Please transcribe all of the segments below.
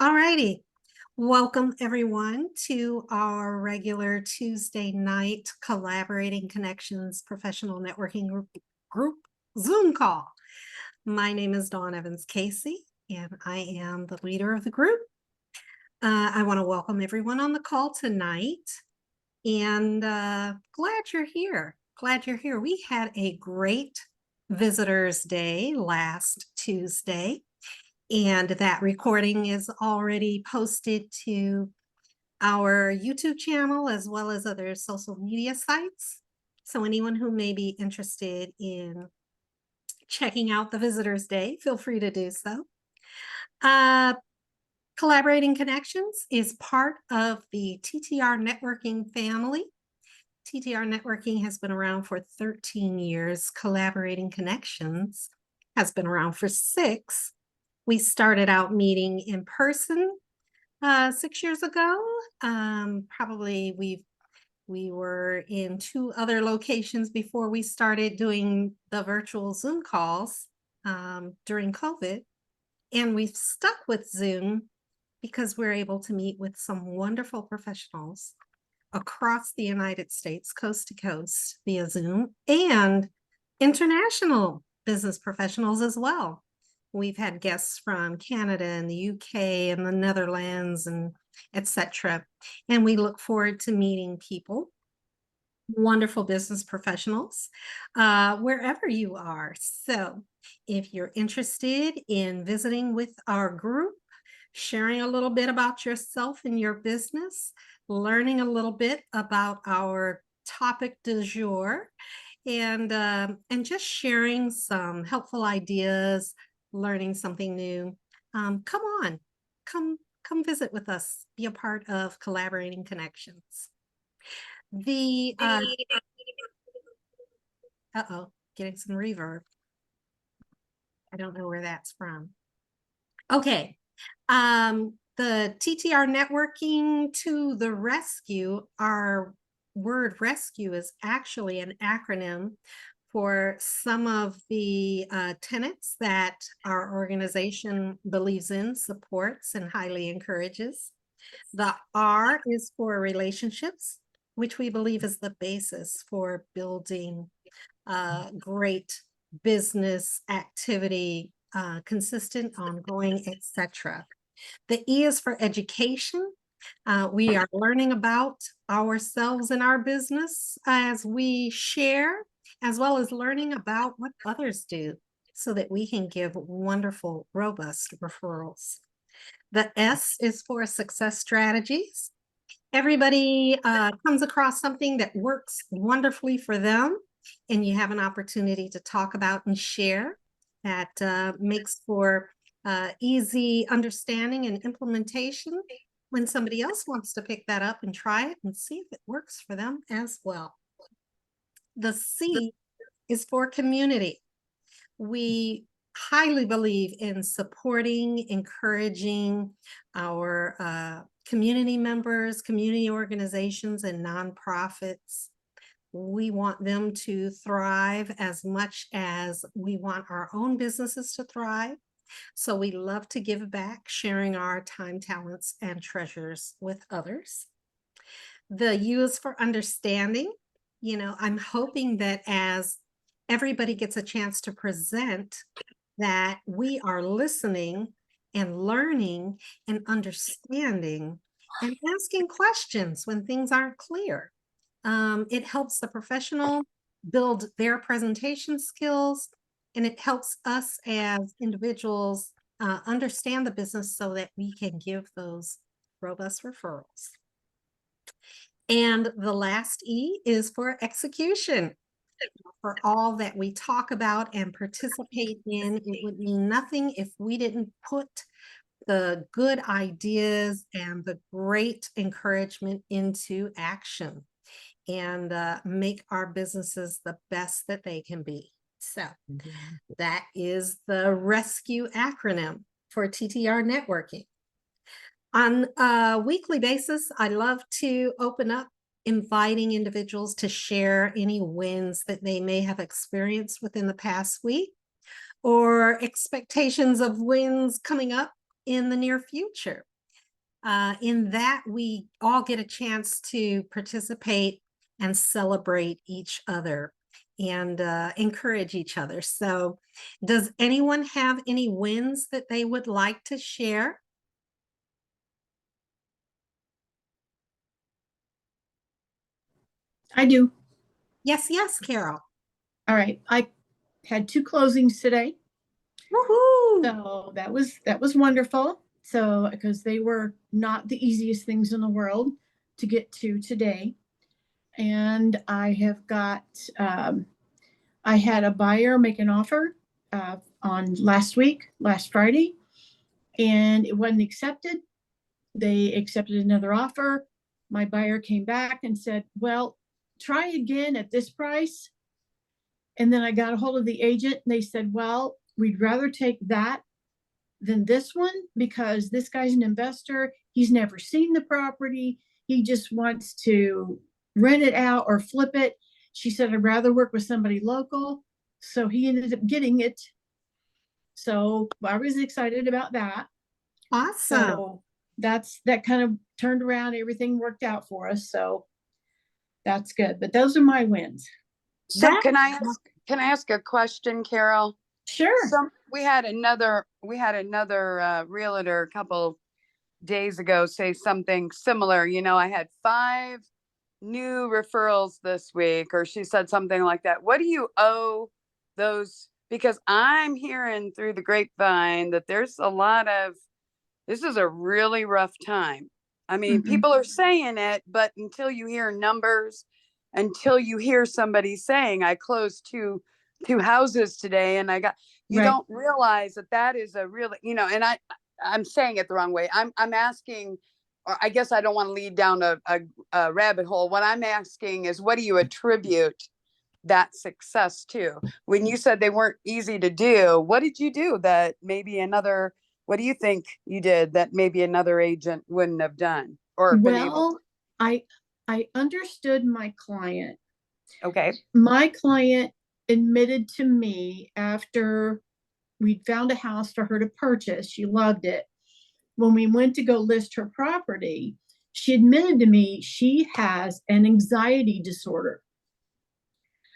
All righty. Welcome everyone to our regular Tuesday night Collaborating Connections Professional Networking Group Zoom call. My name is Dawn Evans Casey, and I am the leader of the group. I want to welcome everyone on the call tonight, and glad you're here. Glad you're here. We had a great Visitors Day last Tuesday. And that recording is already posted to our YouTube channel as well as other social media sites. So anyone who may be interested in checking out the Visitors Day, feel free to do so. Collaborating Connections is part of the TTR Networking family. TTR Networking has been around for 13 years. Collaborating Connections has been around for 6. We started out meeting in person 6 years ago. Probably we were in 2 other locations before we started doing the virtual Zoom calls during COVID. And we've stuck with Zoom because we're able to meet with some wonderful professionals across the United States, coast to coast via Zoom, and international business professionals as well. We've had guests from Canada and the UK and the Netherlands and etc. And we look forward to meeting people, wonderful business professionals, wherever you are. So if you're interested in visiting with our group, sharing a little bit about yourself and your business, learning a little bit about our topic du jour, and just sharing some helpful ideas, learning something new. Come on, come visit with us, be a part of Collaborating Connections. The getting some reverb. I don't know where that's from. Okay. The TTR networking to the rescue, our word rescue is actually an acronym for some of the tenets that our organization believes in, supports, and highly encourages. The R is for relationships, which we believe is the basis for building great business activity, consistent, ongoing, etc. The E is for education. We are learning about ourselves and our business as we share, as well as learning about what others do so that we can give wonderful, robust referrals. The S is for success strategies. Everybody comes across something that works wonderfully for them, and you have an opportunity to talk about and share. That makes for easy understanding and implementation when somebody else wants to pick that up and try it and see if it works for them as well. The C is for community. We highly believe in supporting, encouraging our community members, community organizations, and nonprofits. We want them to thrive as much as we want our own businesses to thrive. So we love to give back, sharing our time, talents, and treasures with others. The U is for understanding. You know, I'm hoping that as everybody gets a chance to present, that we are listening and learning and understanding and asking questions when things aren't clear. It helps the professional build their presentation skills, and it helps us as individuals understand the business so that we can give those robust referrals. And the last E is for execution. For all that we talk about and participate in, it would mean nothing if we didn't put the good ideas and the great encouragement into action and make our businesses the best that they can be. So that is the rescue acronym for TTR networking. On a weekly basis, I love to open up inviting individuals to share any wins that they may have experienced within the past week or expectations of wins coming up in the near future. In that, we all get a chance to participate and celebrate each other and encourage each other. So, does anyone have any wins that they would like to share? I do. Yes, yes, Carol. All right. I had 2 closings today. Woohoo! So that was wonderful. So because they were not the easiest things in the world to get to today. And I have got I had a buyer make an offer on last Friday, and it wasn't accepted. They accepted another offer. My buyer came back and said, well, try again at this price. And then I got a hold of the agent and they said, well, we'd rather take that than this one because this guy's an investor. He's never seen the property. He just wants to rent it out or flip it. She said, I'd rather work with somebody local. So he ended up getting it. So I was excited about that. Awesome. So that kind of turned around. Everything worked out for us. So that's good. But those are my wins. So can I ask a question, Carol? Sure. So we had another realtor a couple days ago say something similar. You know, I had 5 new referrals this week, or she said something like that. What do you owe those? Because I'm hearing through the grapevine that there's a lot of, this is a really rough time. I mean, people are saying it, but until you hear numbers, until you hear somebody saying, I closed two houses today and I got, you don't realize that is a really, you know, and I'm saying it the wrong way. I'm asking, or I guess I don't want to lead down a rabbit hole. What I'm asking is, what do you attribute that success to? When you said they weren't easy to do, what did you do that maybe another, what do you think you did that maybe another agent wouldn't have done or been able to? I understood my client. Okay. My client admitted to me after we'd found a house for her to purchase. She loved it. When we went to go list her property, she admitted to me she has an anxiety disorder.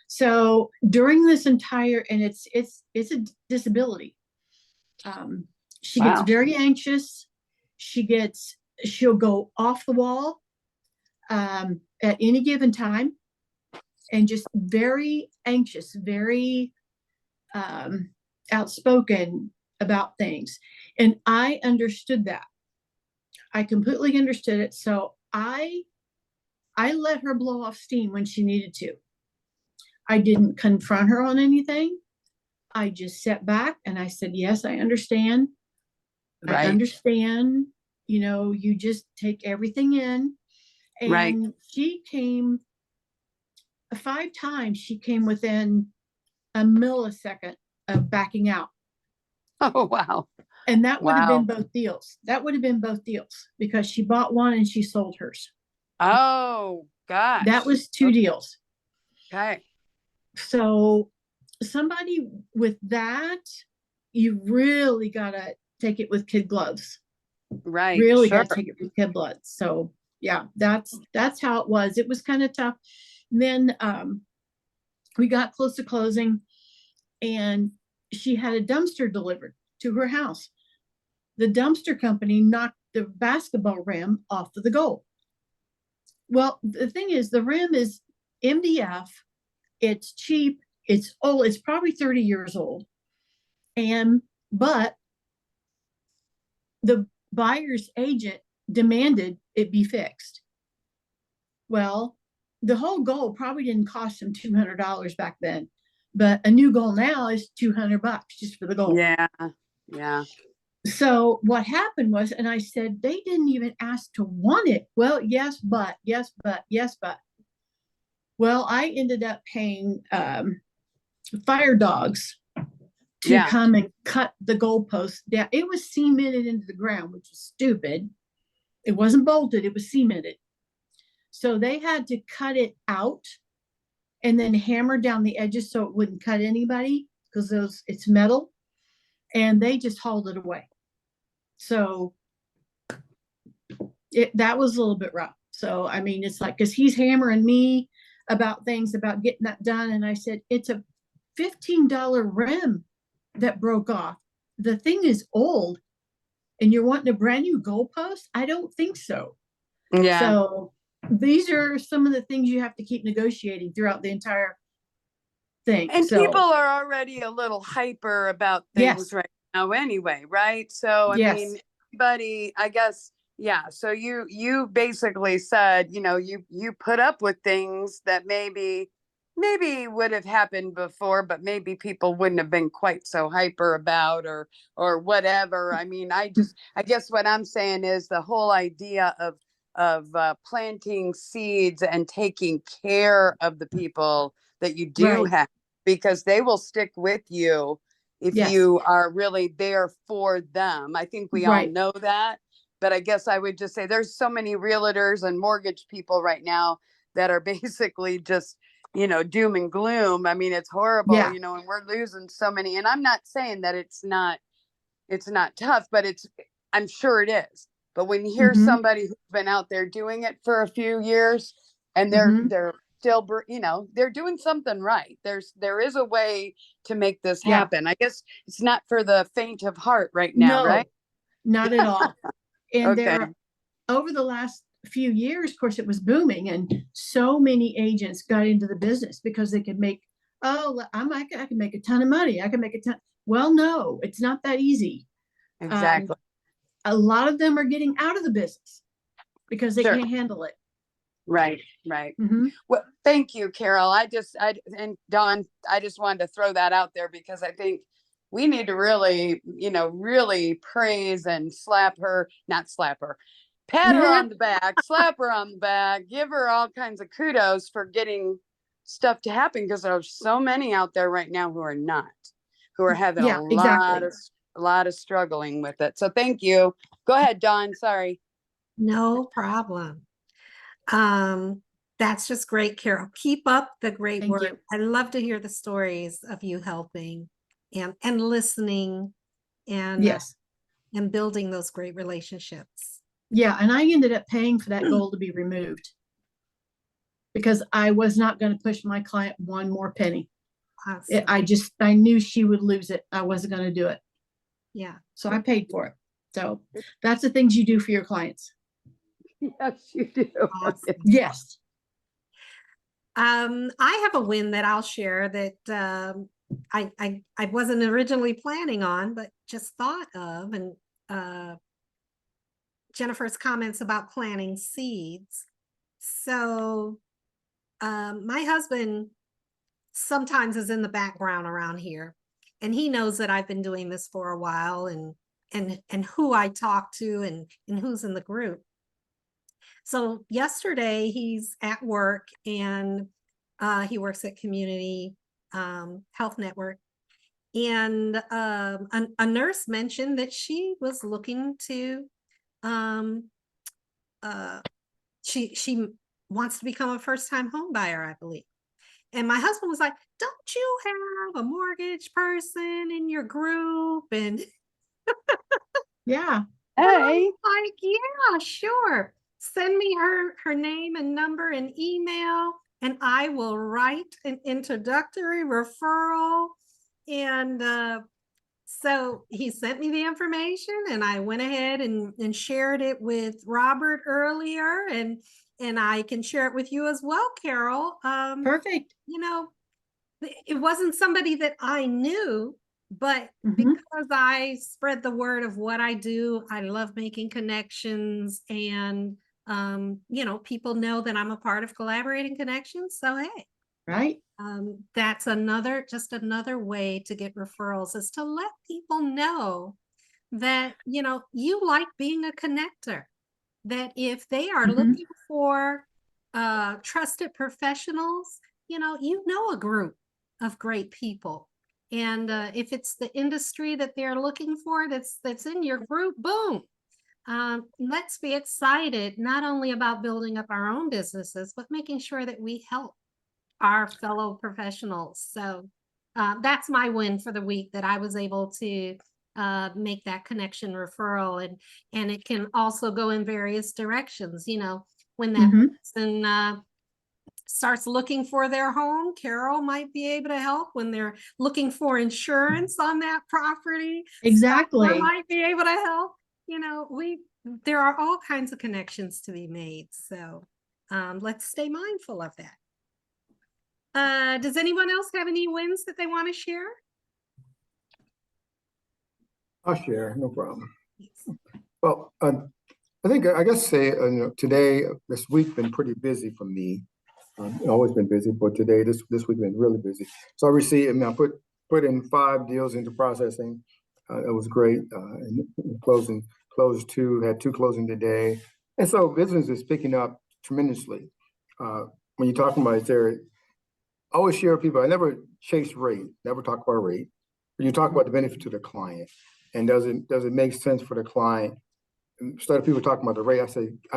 So during this entire, and it's a disability. She gets very anxious. She'll go off the wall at any given time, and just very anxious, very outspoken about things. And I understood that. I completely understood it. So I let her blow off steam when she needed to. I didn't confront her on anything. I just sat back and I said, yes, I understand. I understand. You know, you just take everything in. And she came 5 times. She came within a millisecond of backing out. Oh, wow. And that would have been both deals. That would have been both deals because she bought one and she sold hers. Oh, gosh. That was 2 deals. Okay. So somebody with that, you really got to take it with kid gloves. Right. Really got to take it with kid gloves. So yeah, that's how it was. It was kind of tough. And then we got close to closing and she had a dumpster delivered to her house. The dumpster company knocked the basketball rim off of the goal. Well, the thing is, the rim is MDF. It's cheap. It's old. It's probably 30 years old. But the buyer's agent demanded it be fixed. Well, the whole goal probably didn't cost them $200 back then, but a new goal now is $200 just for the goal. Yeah. Yeah. So what happened was, and I said, they didn't even ask to want it. Well, yes, but. Well, I ended up paying fire dogs to come and cut the goalpost down. It was cemented into the ground, which is stupid. It wasn't bolted, it was cemented. So they had to cut it out and then hammer down the edges so it wouldn't cut anybody because it's metal. And they just hauled it away. So that was a little bit rough. So, I mean, it's like, cause he's hammering me about things about getting that done. And I said, it's a $15 rim that broke off. The thing is old and you're wanting a brand new goalpost? I don't think so. Yeah. So these are some of the things you have to keep negotiating throughout the entire thing. And So, people are already a little hyper about yes, things right now anyway, right? So, I yes, mean, everybody, I guess, yeah. So you basically said, you put up with things that maybe would have happened before, but maybe people wouldn't have been quite so hyper about or whatever. I mean, I guess what I'm saying is the whole idea of planting seeds and taking care of the people that you do right, have, because they will stick with you if yes, you are really there for them. I think we all right, know that, but I guess I would just say there's so many realtors and mortgage people right now that are basically just, doom and gloom. I mean, it's horrible, yeah, and we're losing so many. And I'm not saying that it's not tough, but I'm sure it is. But when you hear mm-hmm, somebody who's been out there doing it for a few years and mm-hmm, they're still, they're doing something right. There is a way to make this yeah, happen. I guess it's not for the faint of heart right now, right? no, not at all. And Okay. there are, over the last few years, of course, it was booming, and so many agents got into the business because they could make, I can make a ton of money. I can make a ton. Well, no, it's not that easy. Exactly. A lot of them are getting out of the business because they Sure. can't handle it. Right. Right. Mm-hmm. Well, thank you, Carol. And Dawn, I just wanted to throw that out there because I think we need to really, really praise and not slap her, pat her on the back, slap her on the back, give her all kinds of kudos for getting stuff to happen, because there's so many out there right now who are having Yeah, exactly. a lot of struggling with it. So thank you. Go ahead, Dawn. Sorry. No problem. That's just great, Carol. Keep up the great Thank work. you. I love to hear the stories of you helping and listening and Yes. and building those great relationships. Yeah. And I ended up paying for that goal to be removed because I was not going to push my client one more penny. Awesome. I knew she would lose it. I wasn't going to do it. Yeah. So I paid for it. So that's the things you do for your clients. Yes, you do. Awesome. Yes. I have a win that I'll share that I wasn't originally planning on, but just thought of, and Jennifer's comments about planting seeds. So my husband sometimes is in the background around here, and he knows that I've been doing this for a while, and who I talk to and who's in the group. So yesterday he's at work, and he works at Community Health Network, and a nurse mentioned that she was looking to she wants to become a first-time home buyer, I believe. And my husband was like, "Don't you have a mortgage person in your group?" And Yeah. Hey. like, yeah, sure. Send me her name and number and email, and I will write an introductory referral. And so he sent me the information, and I went ahead and shared it with Robert earlier, and I can share it with you as well, Carol. Perfect. It wasn't somebody that I knew, but because I spread the word of what I do, I love making connections, and people know that I'm a part of Collaborating Connections. So hey, Right. that's just another way to get referrals, is to let people know that you like being a connector, that if they are looking for trusted professionals, a group of great people. And if it's the industry that they're looking for that's in your group, boom. Let's be excited not only about building up our own businesses, but making sure that we help our fellow professionals. So that's my win for the week, that I was able to make that connection referral, and it can also go in various directions, you know, when that Mhm. person starts looking for their home, Carol might be able to help. When they're looking for insurance on that property, Skylar Exactly. might be able to help. You know, there are all kinds of connections to be made. So let's stay mindful of that. Does anyone else have any wins that they want to share? I'll share, no problem. Yes. Well, I think I guess say today, this week been pretty busy for me. Always been busy, but today this week been really busy. So I received, I mean, I put in 5 deals into processing. It was great. And closed 2, had 2 closing today, and so business is picking up tremendously. When you're talking about it, there, I always share with people. I never chase rate, never talk about rate. But you talk about the benefit to the client, and does it make sense for the client? Instead of people talking about the rate, I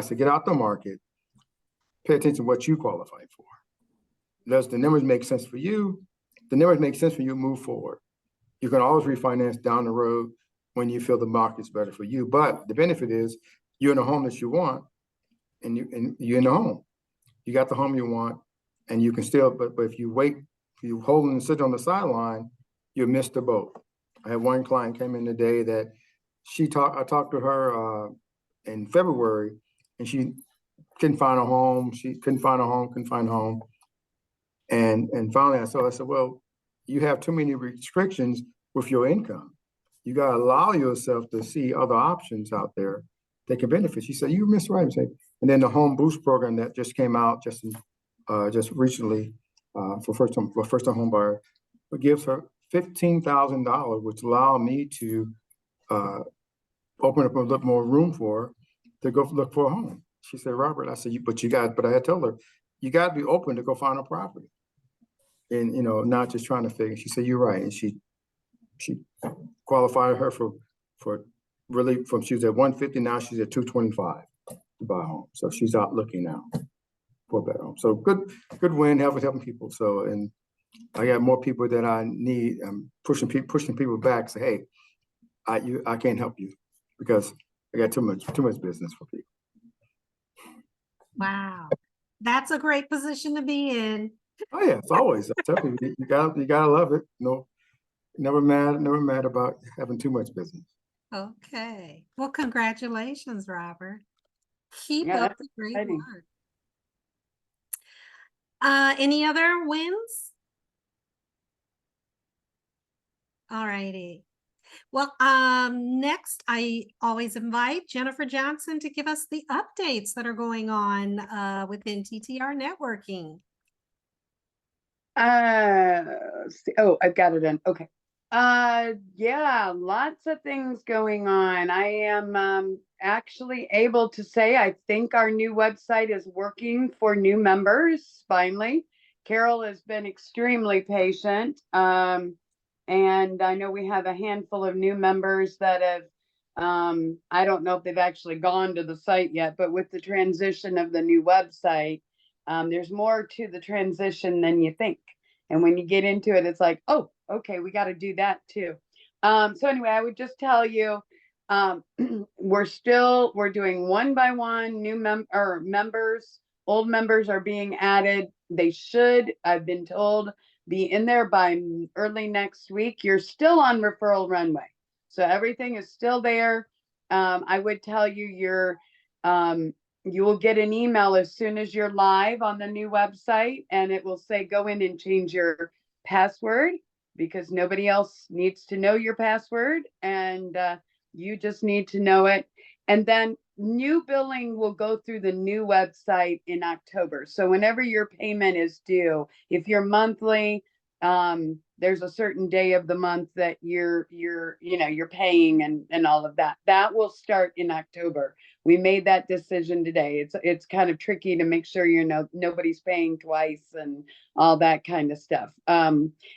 say get out the market, pay attention to what you qualify for. Does the numbers make sense for you? The numbers make sense for you, move forward. You can always refinance down the road when you feel the market's better for you. But the benefit is you're in a home that you want, and you're in the home. You got the home you want, and you can still, but if you wait, if you hold and sit on the sideline, you'll miss the boat. I had one client came in today that I talked to her in February, and she couldn't find a home. She couldn't find a home, couldn't find a home. And finally I said, well, you have too many restrictions with your income. You got to allow yourself to see other options out there that can benefit. She said, you missed right. And then the Home Boost program that just came out just recently for first time home buyer, it gives her $15,000, which allowed me to open up a little more room for her to go look for a home. She said, Robert, I said, but I had told her, you got to be open to go find a property. And, not just trying to figure. She said, you're right. And she qualified her for really she was at 150, now she's at 225 to buy a home. So she's out looking now for a better home. So good win, helping people. So, and I got more people that I need. I'm pushing people back, say, hey, I can't help you because I got too much business for people. Wow. That's a great position to be in. Oh yeah, it's always. I tell people, you gotta love it. Never mad about having too much business. Okay. Well, congratulations, Robert. Keep Yeah, up that's the great exciting. work. Any other wins? All righty. Well, next I always invite Jennifer Johnson to give us the updates that are going on within TTR networking. I've got it in. Okay. Yeah, lots of things going on. I am actually able to say I think our new website is working for new members finally. Carol has been extremely patient. And I know we have a handful of new members that have I don't know if they've actually gone to the site yet, but with the transition of the new website, there's more to the transition than you think. And when you get into it, it's like, oh, okay, we got to do that too. So anyway, I would just tell you, we're doing one by one new members. Old members are being added. They should, I've been told, be in there by early next week. You're still on referral runway. So everything is still there. I would tell you you will get an email as soon as you're live on the new website, and it will say go in and change your password because nobody else needs to know your password, and you just need to know it. And then new billing will go through the new website in October. So whenever your payment is due, if you're monthly, there's a certain day of the month that you're paying and all of that. That will start in October. We made that decision today. It's kind of tricky to make sure nobody's paying twice and all that kind of stuff.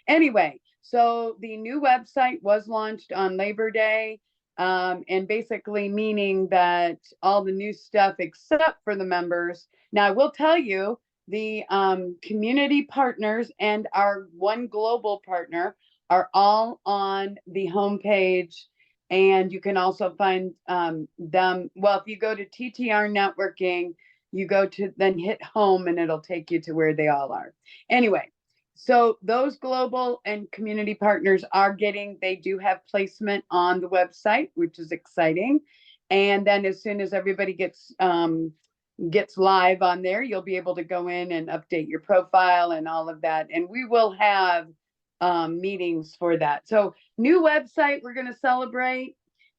Anyway, so the new website was launched on Labor Day, and basically meaning that all the new stuff except for the members. Now I will tell you, the community partners and our one global partner are all on the homepage And you can also find them. Well, if you go to TTR Networking, you go to then hit home and it'll take you to where they all are. Anyway, so those global and community partners they do have placement on the website, which is exciting. And then as soon as everybody gets live on there, you'll be able to go in and update your profile and all of that. And we will have meetings for that. So new website, we're going to celebrate.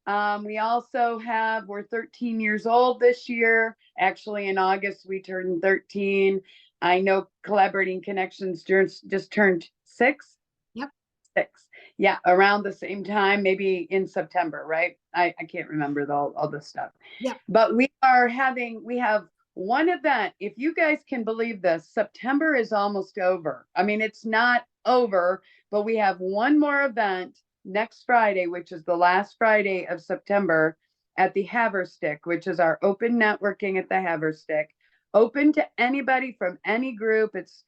We also we're 13 years old this year. Actually, in August, we turned 13. I know Collaborating Connections just turned 6. Yep. 6. Yeah, around the same time, maybe in September, right? I can't remember all this stuff. Yep. But we have one event. If you guys can believe this, September is almost over. I mean, it's not over, but we have one more event next Friday, which is the last Friday of September at the Haverstick, which is our open networking at the Haverstick, open to anybody from any group. It's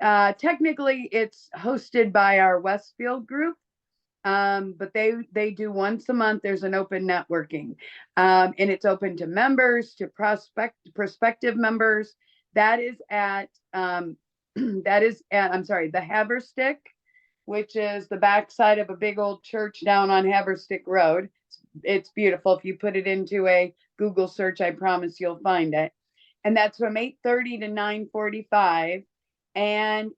technically it's hosted by our Westfield group. But they do once a month. There's an open networking, and it's open to members, to prospective members. That is at I'm sorry, the Haverstick, which is the backside of a big old church down on Haverstick Road. It's beautiful. If you put it into a Google search, I promise you'll find it. And that's from 8:30 to 9:45. And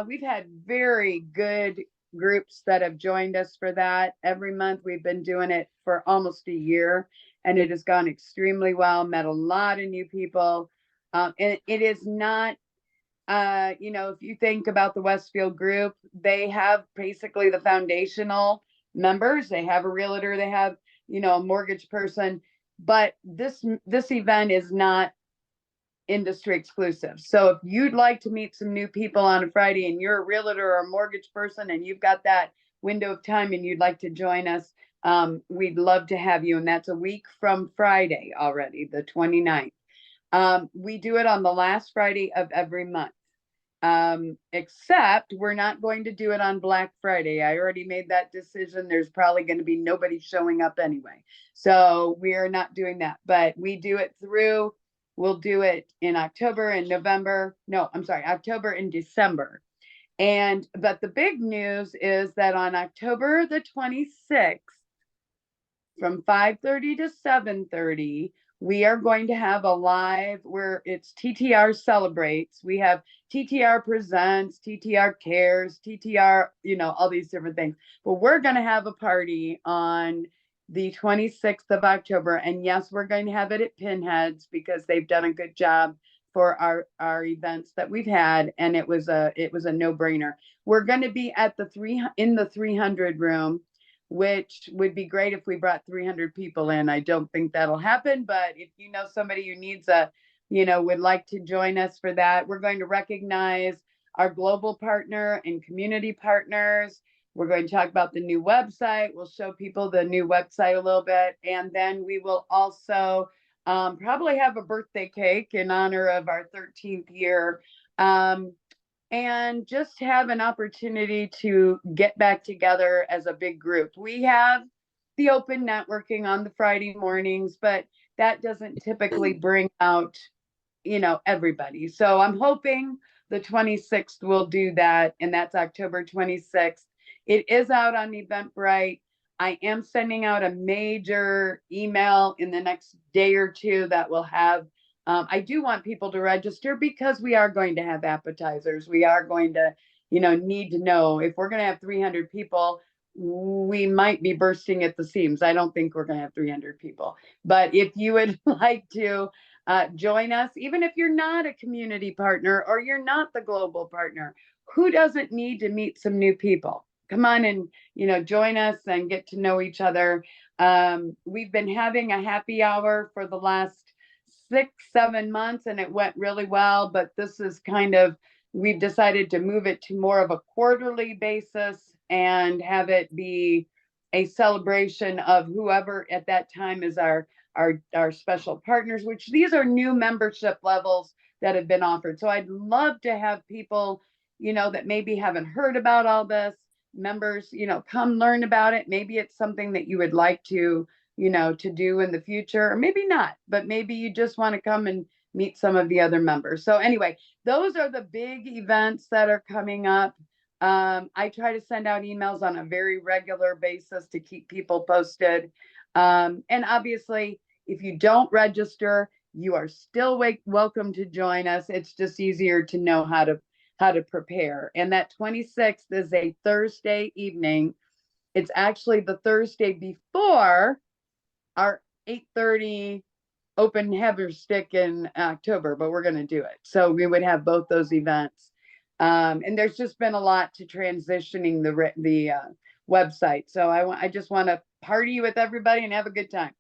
we've had very good groups that have joined us for that. Every month we've been doing it for almost a year, and it has gone extremely well. Met a lot of new people. And it is not, if you think about the Westfield group, they have basically the foundational members. They have a realtor, they have, a mortgage person, but this event is not industry exclusive. So if you'd like to meet some new people on a Friday and you're a realtor or a mortgage person and you've got that window of time and you'd like to join us, we'd love to have you. And that's a week from Friday already, the 29th. We do it on the last Friday of every month. Except we're not going to do it on Black Friday. I already made that decision. There's probably going to be nobody showing up anyway. So we're not doing that, but we'll do it in October and November. No, I'm sorry, October and December. But the big news is that on October the 26th, from 5:30 to 7:30, we are going to have a live where it's TTR Celebrates. We have TTR Presents, TTR Cares, TTR, all these different things. But we're going to have a party on the 26th of October. And yes, we're going to have it at Pinheads because they've done a good job for our events that we've had. And it was a no-brainer. We're going to be in the 300 room, which would be great if we brought 300 people in. I don't think that'll happen, but if you know somebody who needs would like to join us for that, we're going to recognize our global partner and community partners. We're going to talk about the new website. We'll show people the new website a little bit. And then we will also probably have a birthday cake in honor of our 13th year. And just have an opportunity to get back together as a big group. We have the open networking on the Friday mornings, but that doesn't typically bring out, everybody. So I'm hoping the 26th will do that, and that's October 26th. It is out on Eventbrite. I am sending out a major email in the next day or two that will have I do want people to register because we are going to have appetizers. We are going to, need to know if we're going to have 300 people, we might be bursting at the seams. I don't think we're going to have 300 people. But if you would like to join us, even if you're not a community partner or you're not the global partner, who doesn't need to meet some new people? Come on and, join us and get to know each other. We've been having a happy hour for the last 6-7 months and it went really well, but this is we've decided to move it to more of a quarterly basis and have it be a celebration of whoever at that time is our special partners, which these are new membership levels that have been offered. So I'd love to have people, that maybe haven't heard about all this, members, come learn about it. Maybe it's something that you would like to, to do in the future, or maybe not, but maybe you just want to come and meet some of the other members. So anyway, those are the big events that are coming up. I try to send out emails on a very regular basis to keep people posted. And obviously, if you don't register, you are still welcome to join us. It's just easier to know how to prepare. And that 26th is a Thursday evening. It's actually the Thursday before our 8:30 open heather stick in October, but we're going to do it. So we would have both those events. And there's just been a lot to transitioning the website. So I just want to party with everybody and have a good time.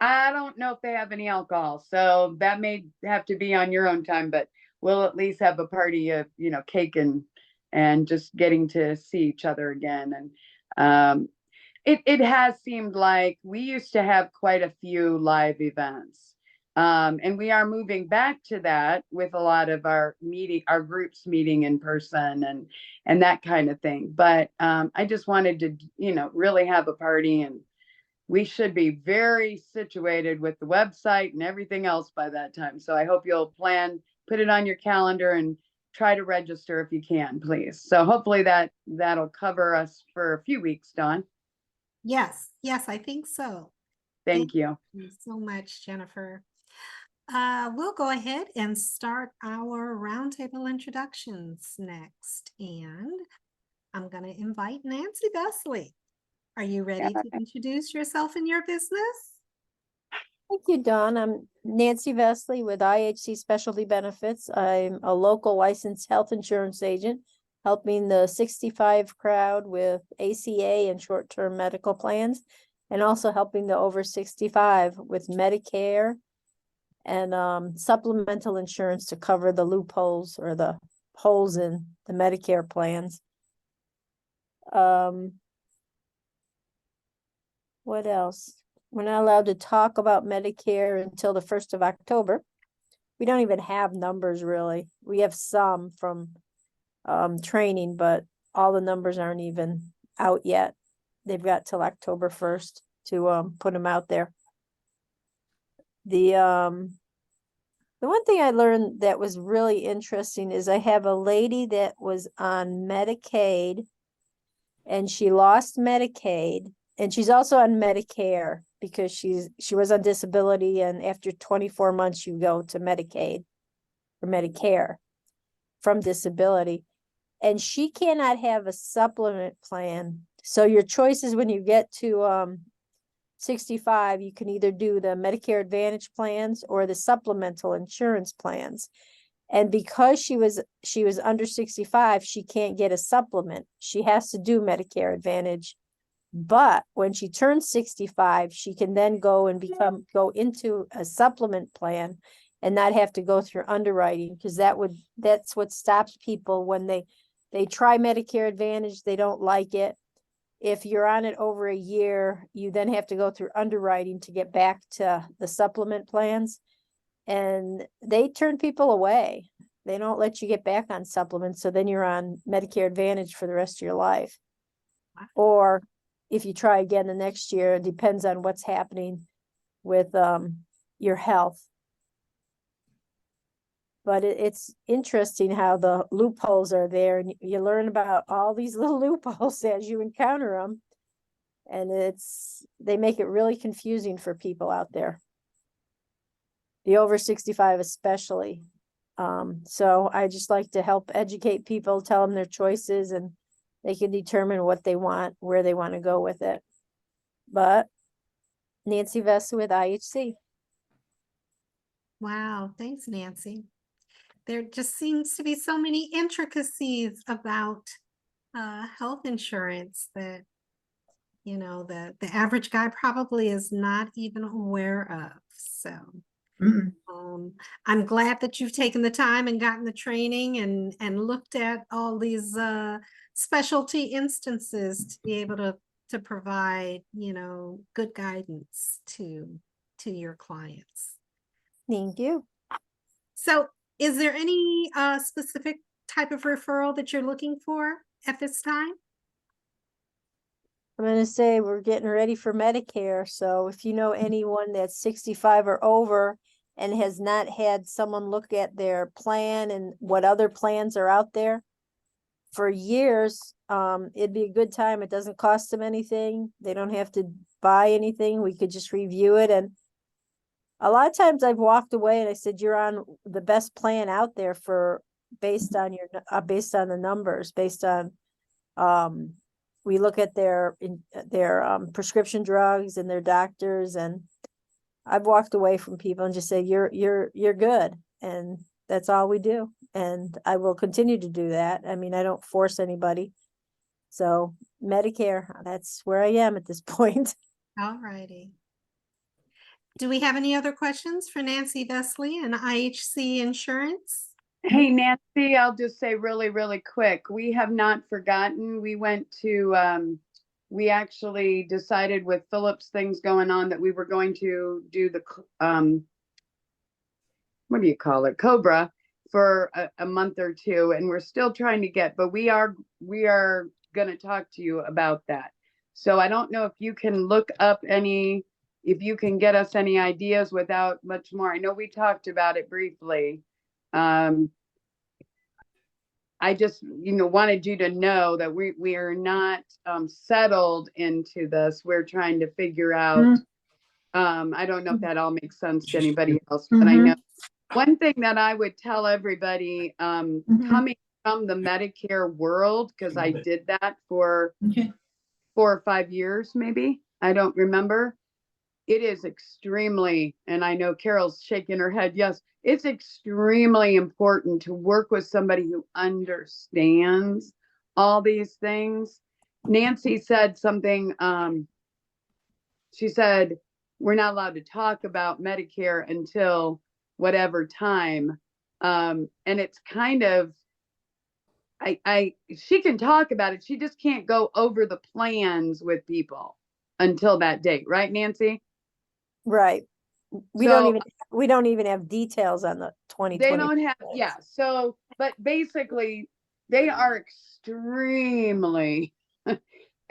I don't know if they have any alcohol, so that may have to be on your own time, but we'll at least have a party of, cake and just getting to see each other again. And it has seemed like we used to have quite a few live events. And we are moving back to that with a lot of our groups meeting in person and that kind of thing. But I just wanted to, really have a party, and we should be very situated with the website and everything else by that time. So I hope you'll put it on your calendar and try to register if you can, please. So hopefully that'll cover us for a few weeks, Dawn. Yes, I think so. Thank you. Thank you so much, Jennifer. We'll go ahead and start our roundtable introductions next. And I'm going to invite Nancy Vesley. Are you ready to introduce yourself and your business? Thank you, Dawn. I'm Nancy Vesley with IHC Specialty Benefits. I'm a local licensed health insurance agent, helping the 65 crowd with ACA and short-term medical plans, and also helping the over 65 with Medicare and supplemental insurance to cover the loopholes or the holes in the Medicare plans. What else? We're not allowed to talk about Medicare until the 1st of October. We don't even have numbers really. We have some from training, but all the numbers aren't even out yet. They've got till October 1st to put them out there. The one thing I learned that was really interesting is I have a lady that was on Medicaid and she lost Medicaid, and she's also on Medicare because she was on disability, and after 24 months you go to Medicaid or Medicare from disability, and she cannot have a supplement plan. So your choices when you get to 65, you can either do the Medicare Advantage plans or the supplemental insurance plans. And because she was under 65, she can't get a supplement. She has to do Medicare Advantage. But when she turns 65, she can then go into a supplement plan and not have to go through underwriting, because that's what stops people when they try Medicare Advantage, they don't like it. If you're on it over a year, you then have to go through underwriting to get back to the supplement plans. And they turn people away. They don't let you get back on supplements. So then you're on Medicare Advantage for the rest of your life. Or if you try again the next year, it depends on what's happening with your health. But it's interesting how the loopholes are there, and you learn about all these little loopholes as you encounter them. And they make it really confusing for people out there. The over 65 especially. So I just like to help educate people, tell them their choices, and they can determine what they want, where they want to go with it. But Nancy Vesley with IHC. Wow, thanks, Nancy. There just seems to be so many intricacies about health insurance that, the average guy probably is not even aware of. So I'm glad that you've taken the time and gotten the training and looked at all these specialty instances to be able to provide, good guidance to your clients. Thank you. So is there any specific type of referral that you're looking for at this time? I'm gonna say we're getting ready for Medicare, so if you know anyone that's 65 or over and has not had someone look at their plan and what other plans are out there for years, it'd be a good time. It doesn't cost them anything. They don't have to buy anything. We could just review it, and a lot of times I've walked away and I said, you're on the best plan out there for based on based on the numbers, based on we look at their prescription drugs and their doctors, and I've walked away from people and just say you're good, and that's all we do, and I will continue to do that. I mean, I don't force anybody. So Medicare, that's where I am at this point. All righty. Do we have any other questions for Nancy Vesley and IHC Insurance? Hey, Nancy, I'll just say really, really quick. We have not forgotten. We went to, we actually decided with Philip's things going on that we were going to do the, what do you call it? Cobra for a month or two. And we're still trying to get, but we are going to talk to you about that. So I don't know if you can look up if you can get us any ideas without much more. I know we talked about it briefly. I just, wanted you to know that we are not settled into this. We're trying to figure out, I don't know if that all makes sense to anybody else, but I know one thing that I would tell everybody coming from the Medicare world, because I did that for 4 or 5 years, maybe, I don't remember. It is extremely, and I know Carol's shaking her head, yes, it's extremely important to work with somebody who understands all these things. Nancy said something, she said, we're not allowed to talk about Medicare until whatever time. And it's kind of, she can talk about it. She just can't go over the plans with people until that date. Right, Nancy? Right. We don't even have details on the 2020. They don't have, yeah. So, but basically they are extremely,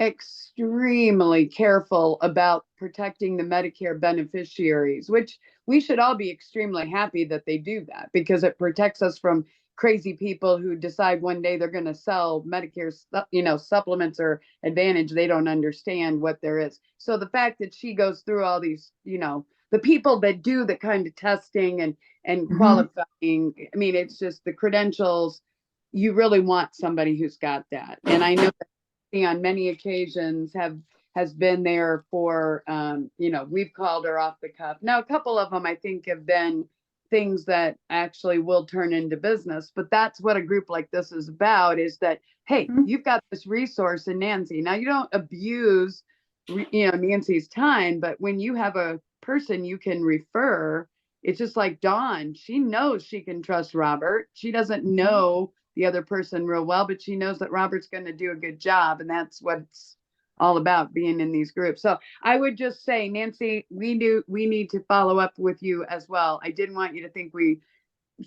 extremely careful about protecting the Medicare beneficiaries, which we should all be extremely happy that they do that, because it protects us from crazy people who decide one day they're going to sell Medicare, supplements or Advantage. They don't understand what there is. So the fact that she goes through all these, the people that do the kind of testing and qualifying, I mean, it's just the credentials. You really want somebody who's got that. And I know that on many occasions has been there for, we've called her off the cuff. Now, a couple of them I think have been things that actually will turn into business, but that's what a group like this is about, is that, hey, you've got this resource in Nancy. Now, you don't abuse, Nancy's time, but when you have a person you can refer, it's just like Dawn. She knows she can trust Robert. She doesn't know the other person real well, but she knows that Robert's going to do a good job. And that's what it's all about, being in these groups. So I would just say, Nancy, we need to follow up with you as well. I didn't want you to think we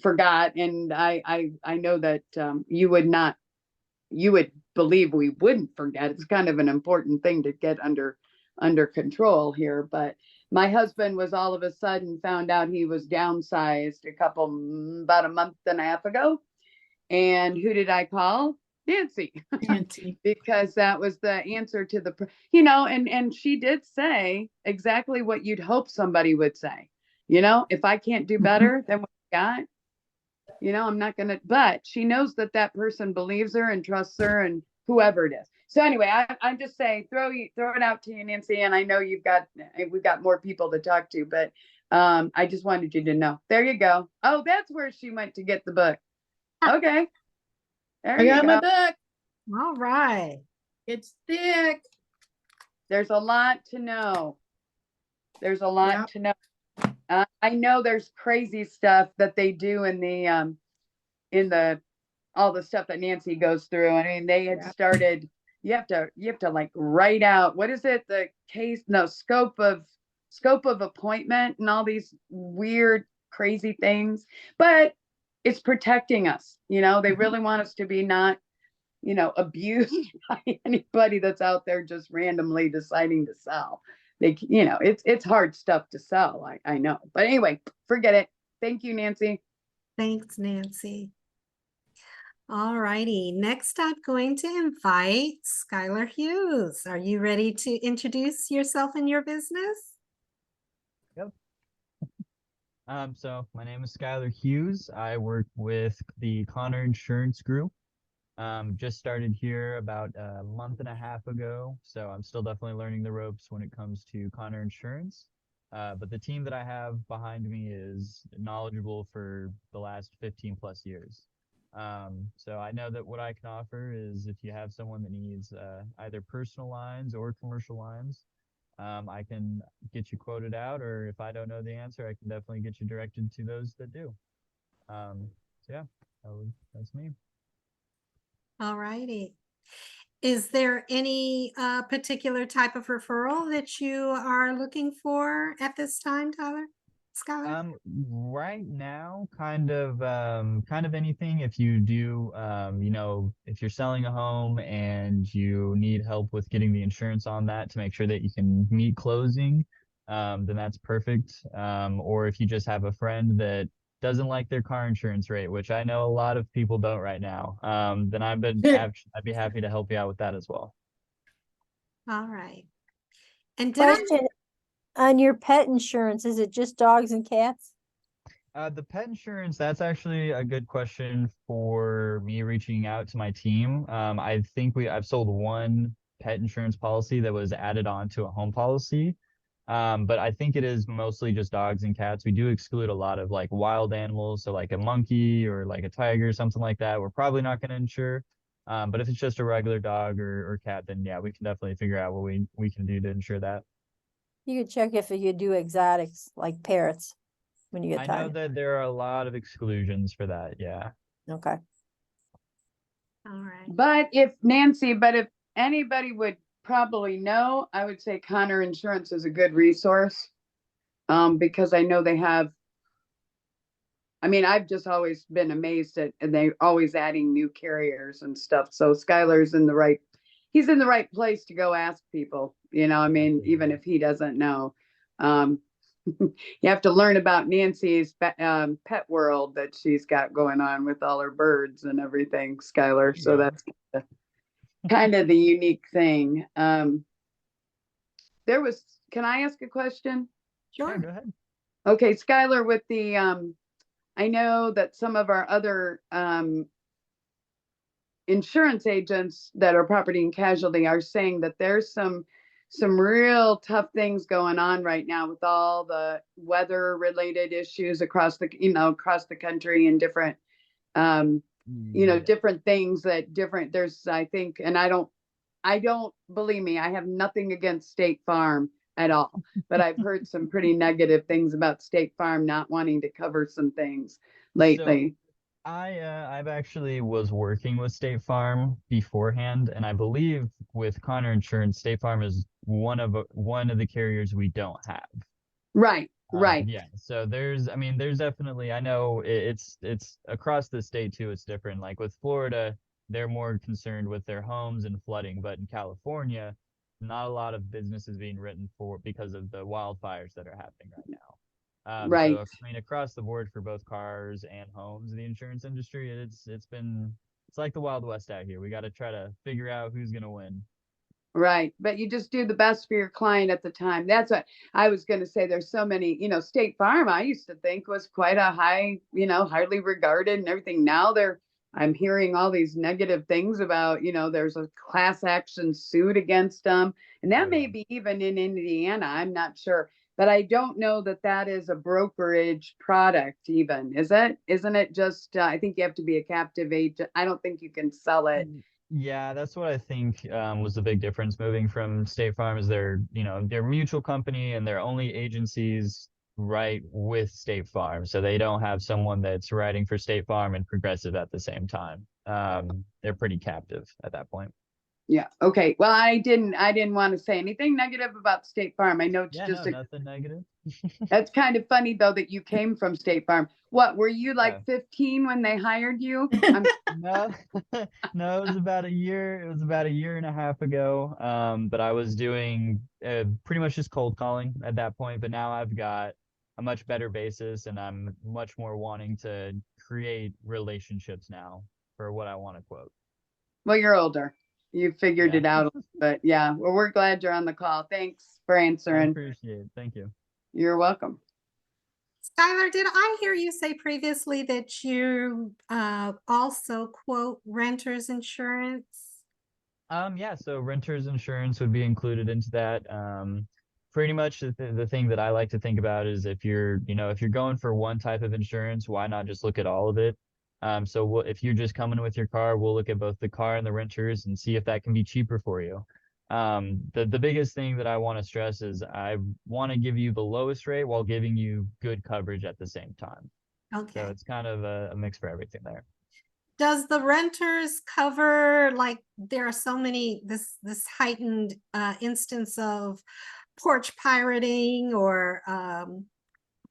forgot. And I know that you would believe we wouldn't forget. It's kind of an important thing to get under control here. But my husband was all of a sudden found out he was downsized about a month and a half ago. And who did I call? Nancy. Because that was the answer to the, and she did say exactly what you'd hope somebody would say. If I can't do better than what I got, I'm not going to, but she knows that person believes her and trusts her, and whoever it is. So anyway, I'm just saying, throw it out to you, Nancy. And I know we've got more people to talk to, but I just wanted you to know. There you go. Oh, that's where she went to get the book. Okay. There I got you my go. book. All right. It's thick. There's a lot to know. There's a lot to know. I know there's crazy stuff that they do in all the stuff that Nancy goes through. I mean, they had started, you have to like write out, what is it? The scope of appointment and all these weird, crazy things, but it's protecting us. They really want us to be not abused by anybody that's out there just randomly deciding to sell. It's hard stuff to sell. I know. But anyway, forget it. Thank you, Nancy. Thanks, Nancy. All righty, next I'm going to invite Skylar Hughes. Are you ready to introduce yourself and your business? Yep. So my name is Skylar Hughes. I work with the Claro Insurance Group. Just started here about a month and a half ago, so I'm still definitely learning the ropes when it comes to Claro Insurance. But the team that I have behind me is knowledgeable for the last 15 plus years. So I know that what I can offer is if you have someone that needs either personal lines or commercial lines, I can get you quoted out, or if I don't know the answer, I can definitely get you directed to those that do. So yeah, that's me. All righty. Is there any particular type of referral that you are looking for at this time, Tyler? Skylar? Right now, kind of anything. If you do, if you're selling a home and you need help with getting the insurance on that to make sure that you can meet closing, then that's perfect. Or if you just have a friend that doesn't like their car insurance rate, which I know a lot of people don't right now, then I'd be happy to help you out with that as well. All right. And did I Question on your pet insurance, is it just dogs and cats? The pet insurance, that's actually a good question for me reaching out to my team. I think I've sold one pet insurance policy that was added on to a home policy. But I think it is mostly just dogs and cats. We do exclude a lot of like wild animals. So like a monkey or like a tiger, something like that, we're probably not going to insure. But if it's just a regular dog or cat, then yeah, we can definitely figure out what we can do to insure that. You could check if you do exotics like parrots when you I get know time. that there are a lot of exclusions for that. Yeah. Okay. All right. But if anybody would probably know, I would say Connor Insurance is a good resource. Because I know they have, I've just always been amazed at, and they're always adding new carriers and stuff. So Skylar's he's in the right place to go ask people, even if he doesn't know. You have to learn about Nancy's pet world that she's got going on with all her birds and everything, Skylar. So that's kind of the unique thing. Can I ask a question? Sure. Yeah, go ahead. Okay, Skylar, with the, I know that some of our other insurance agents that are property and casualty are saying that there's some real tough things going on right now with all the weather related issues across the country and different, different things there's, I think, and I don't believe me, I have nothing against State Farm at all, but I've heard some pretty negative things about State Farm not wanting to cover some things lately. So I've actually was working with State Farm beforehand, and I believe with Claro Insurance, State Farm is one of the carriers we don't have. Right. Yeah. So there's definitely, I know it's across the state too. It's different. Like with Florida, they're more concerned with their homes and flooding, but in California, not a lot of business is being written for because of the wildfires that are happening right now. Right. So across the board for both cars and homes, the insurance industry, it's like the Wild West out here. We got to try to figure out who's gonna win. Right. But you just do the best for your client at the time. That's what I was going to say. There's so many, State Farm, I used to think was quite a high, highly regarded and everything. Now I'm hearing all these negative things about, there's a class action suit against them. And that may be even in Indiana. I'm not sure. But I don't know that is a brokerage product even, is it? Isn't it just, I think you have to be a captive agent. I don't think you can sell it. Yeah, that's what I think was the big difference moving from State Farm is they're mutual company and they're only agencies right with State Farm. So they don't have someone that's writing for State Farm and Progressive at the same time. They're pretty captive at that point. Yeah. Okay. Well, I didn't want to say anything negative about State Farm. I know it's nothing negative. That's kind of funny though that you came from State Farm. What, were you like Yeah. 15 when they hired you? No, no, it was about a year. It was about a year and a half ago. But I was doing pretty much just cold calling at that point. But now I've got a much better basis, and I'm much more wanting to create relationships now for what I want to quote. Well, you're older. You figured Yeah. it out. But yeah, well, we're glad you're on the call. Thanks for I answering. appreciate it. Thank you. You're welcome. Skylar, did I hear you say previously that you also quote renters insurance? Yeah, so renters insurance would be included into that. Pretty much the thing that I like to think about is if you're going for one type of insurance, why not just look at all of it? So if you're just coming with your car, we'll look at both the car and the renters and see if that can be cheaper for you. The biggest thing that I want to stress is I want to give you the lowest rate while giving you good coverage at the same time. So Okay. it's kind of a mix for everything there. Does the renters cover, like, there are so many, this heightened instance of porch pirating or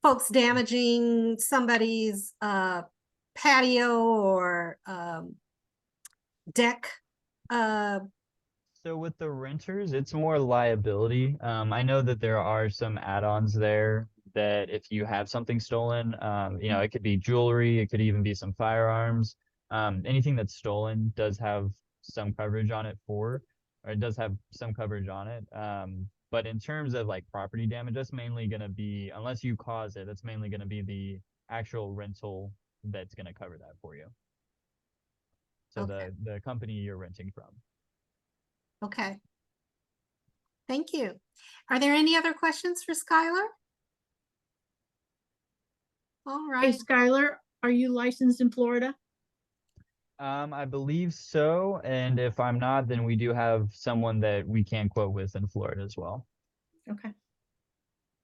folks damaging somebody's patio or deck? So with the renters, it's more liability. I know that there are some add-ons there that if you have something stolen, it could be jewelry, it could even be some firearms. Anything that's stolen does have some coverage on it or it does have some coverage on it. But in terms of like property damage, that's mainly going to be, unless you cause it, that's mainly going to be the actual rental that's going to cover that for you. So Okay. the company you're renting from. Okay. Thank you. Are there any other questions for Skylar? All Hey, right. Skylar, are you licensed in Florida? I believe so. And if I'm not, then we do have someone that we can quote with in Florida as well. Okay.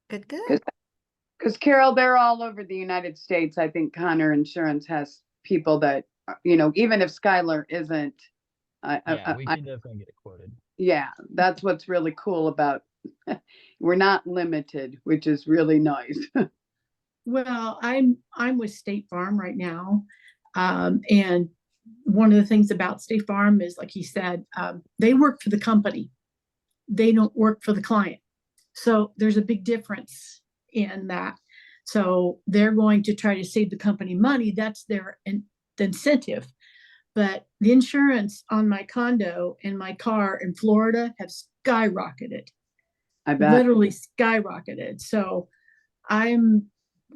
Good, good. Because Carol, they're all over the United States. I think Connor Insurance has people that, even if Skylar isn't, Yeah, we can definitely get it quoted. yeah, that's what's really cool about, we're not limited, which is really nice. Well, I'm with State Farm right now. And one of the things about State Farm is, like he said, they work for the company. They don't work for the client. So there's a big difference in that. So they're going to try to save the company money. That's their incentive. But the insurance on my condo and my car in Florida have skyrocketed, I bet. literally skyrocketed. So I'm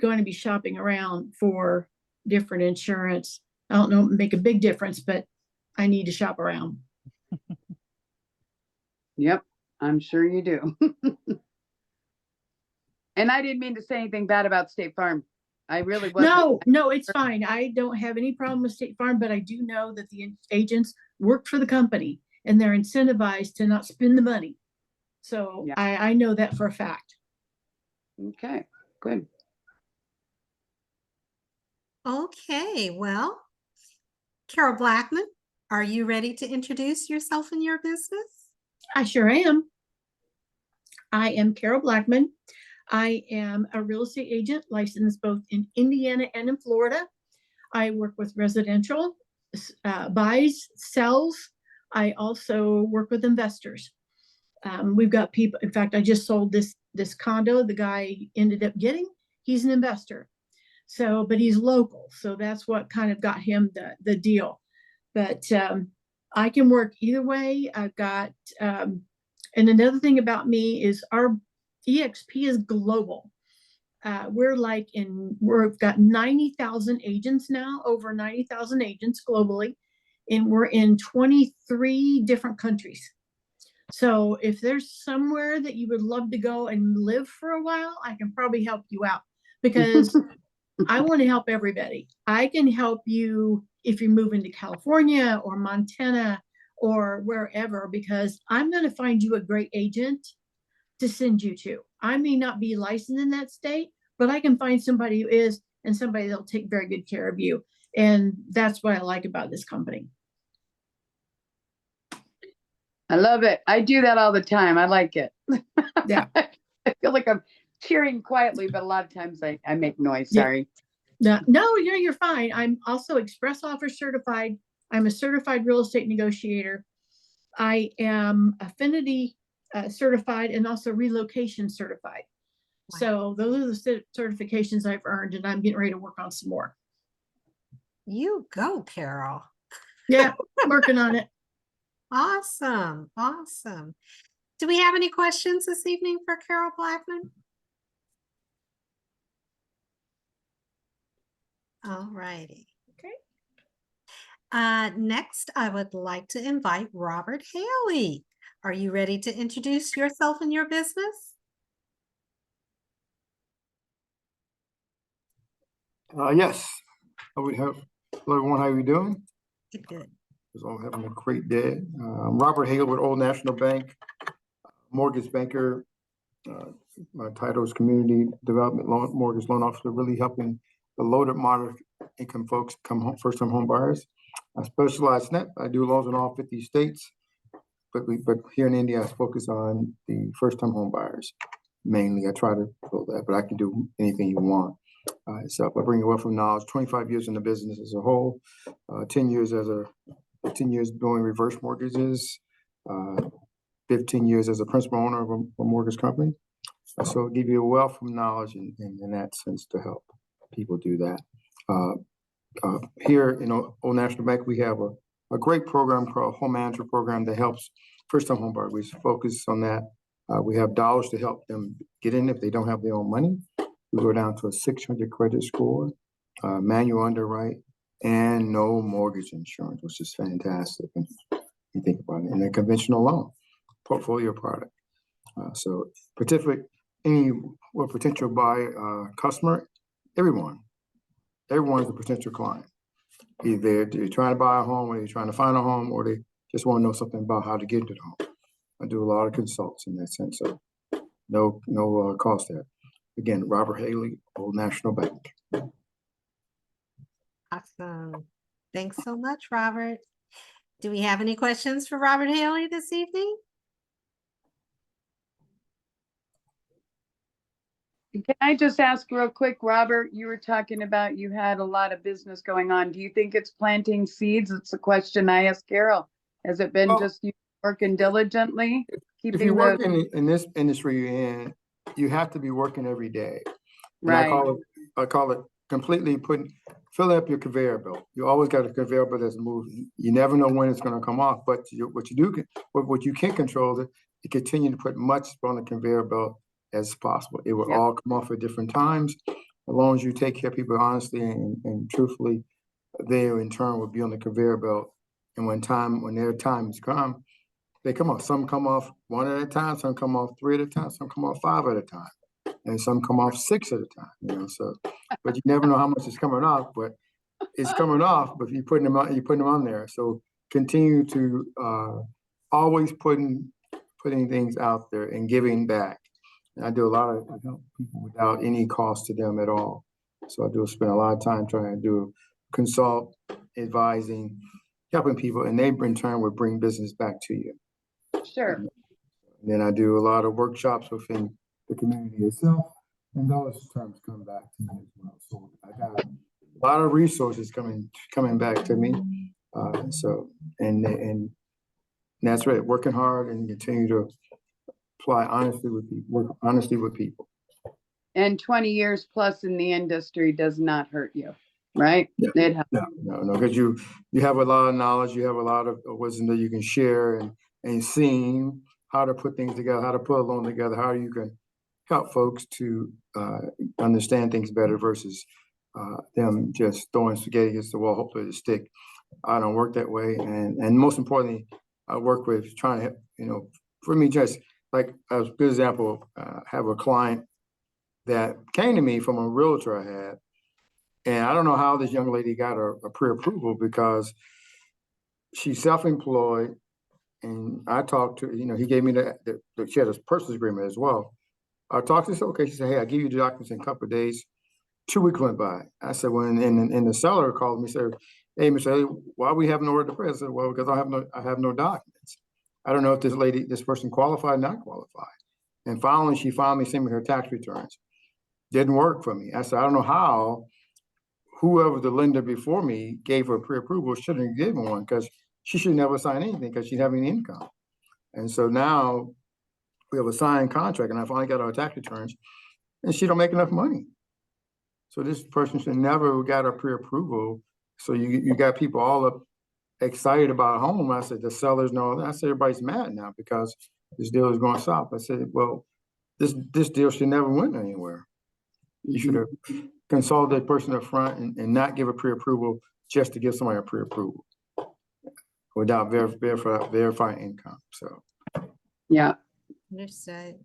going to be shopping around for different insurance. I don't know, make a big difference, but I need to shop around. Yep, I'm sure you do. And I didn't mean to say anything bad about State Farm. I really wasn't. No, it's fine. I don't have any problem with State Farm, but I do know that the agents work for the company and they're incentivized to not spend the money. So Yeah. I know that for a fact. Okay, good. Okay, well, Carol Blackmon, are you ready to introduce yourself and your business? I sure am. I am Carol Blackmon. I am a real estate agent licensed both in Indiana and in Florida. I work with residential, buys, sells. I also work with investors. We've got people, in fact, I just sold this condo. The guy ended up getting, he's an investor. So, but he's local. So that's what kind of got him the deal. But I can work either way. I've got, and another thing about me is our EXP is global. We've got 90,000 agents now, over 90,000 agents globally, and we're in 23 different countries. So if there's somewhere that you would love to go and live for a while, I can probably help you out because I want to help everybody. I can help you if you're moving to California or Montana or wherever, because I'm going to find you a great agent to send you to. I may not be licensed in that state, but I can find somebody who is, and somebody that'll take very good care of you. And that's what I like about this company. I love it. I do that all the time. I like it. Yeah. I feel like I'm cheering quietly, but a lot of times I make noise, Yeah. sorry. No, you're fine. I'm also express offer certified. I'm a certified real estate negotiator. I am affinity certified and also relocation certified. Wow. So those are the certifications I've earned, and I'm getting ready to work on some more. You go, Carol. Yeah, working on it. Awesome, awesome. Do we have any questions this evening for Carol Blackmon? All righty. Okay. Next, I would like to invite Robert Hailey. Are you ready to introduce yourself and your business? Yes. Hello, everyone. How are you doing? Good. We're all having a great day. I'm Robert Hailey with Old National Bank, mortgage banker. My title is Community Development Mortgage Loan Officer, really helping the low to moderate income folks come home, first-time home buyers. I specialize in that. I do loans in all 50 states, but here in India, I focus on the first-time home buyers mainly. I try to build that, but I can do anything you want. So I bring a wealth of knowledge. 25 years in the business as a whole, 10 years doing reverse mortgages, 15 years as a principal owner of a mortgage company. So I'll give you a wealth of knowledge in that sense to help people do that. Here in Old National Bank, we have a great program called Home Manager Program that helps first-time home buyers. We focus on that. We have dollars to help them get in if they don't have their own money. We go down to a 600 credit score, manual underwrite, and no mortgage insurance, which is fantastic. And you think about it, and a conventional loan portfolio product. So particularly any potential buyer customer, everyone is a potential client. Either they're trying to buy a home, or they're trying to find a home, or they just want to know something about how to get into the home. I do a lot of consults in that sense, so no cost there. Again, Robert Hailey, Old National Bank. Awesome. Thanks so much, Robert. Do we have any questions for Robert Hailey this evening? Can I just ask real quick, Robert, you were talking about you had a lot of business going on. Do you think it's planting seeds? It's a question I asked Carol. Has it been just you working diligently? If you work in this industry you're in, you have to be working every day. Right. I call it completely filling up your conveyor belt. You always got a conveyor belt that's moving. You never know when it's going to come off, but what you can control is you continue to put much on the conveyor belt as possible. It will all come off at different times. As long as you take care of people honestly and truthfully, they in turn will be on the conveyor belt. And when their times come, they come off. Some come off 1 at a time, some come off 3 at a time, some come off 5 at a time, and some come off 6 at a time. So, but you never know how much is coming off, but it's coming off. But you're putting them on there. So continue to always putting things out there and giving back. And I do a lot of help people without any cost to them at all. So I do spend a lot of time trying to do consult, advising, helping people, and they in turn would bring business back to you. Sure. And then I do a lot of workshops within the community itself, and those terms come back to me as well. So I got a lot of resources coming back to me. So and that's right, working hard and continue to apply honestly with people, work honestly with people. And 20 years plus in the industry does not hurt you, right? Yeah. It helps. No, because you have a lot of knowledge, you have a lot of wisdom that you can share and seeing how to put things together, how to put a loan together, how you can help folks to understand things better versus them just throwing spaghetti against the wall, hopefully to stick. I don't work that way. And most importantly, I work with trying to, for me, just like a good example, have a client that came to me from a realtor I had. And I don't know how this young lady got a pre-approval because she's self-employed. And I talked to, he gave me she had a purchase agreement as well. I talked to her, okay, she said, hey, I'll give you the documents in a couple of days. 2 weeks went by. I said, and the seller called me, said, hey, Mr. Haley, why we have no order to pay? I said, well, because I have no documents. I don't know if this person qualified or not qualified. And finally, she finally sent me her tax returns. Didn't work for me. I said, I don't know how whoever the lender before me gave her pre-approval shouldn't have given one, because she should never sign anything because she'd have any income. And so now we have a signed contract, and I finally got our tax returns, and she don't make enough money. So this person should never got a pre-approval. So you got people all up excited about a home. I said, the sellers know that. I said, everybody's mad now because this deal is going south. I said, well, this deal should never went anywhere. You should have consulted that person up front and not give a pre-approval just to give somebody a pre-approval without verifying income. So Yeah. Understood.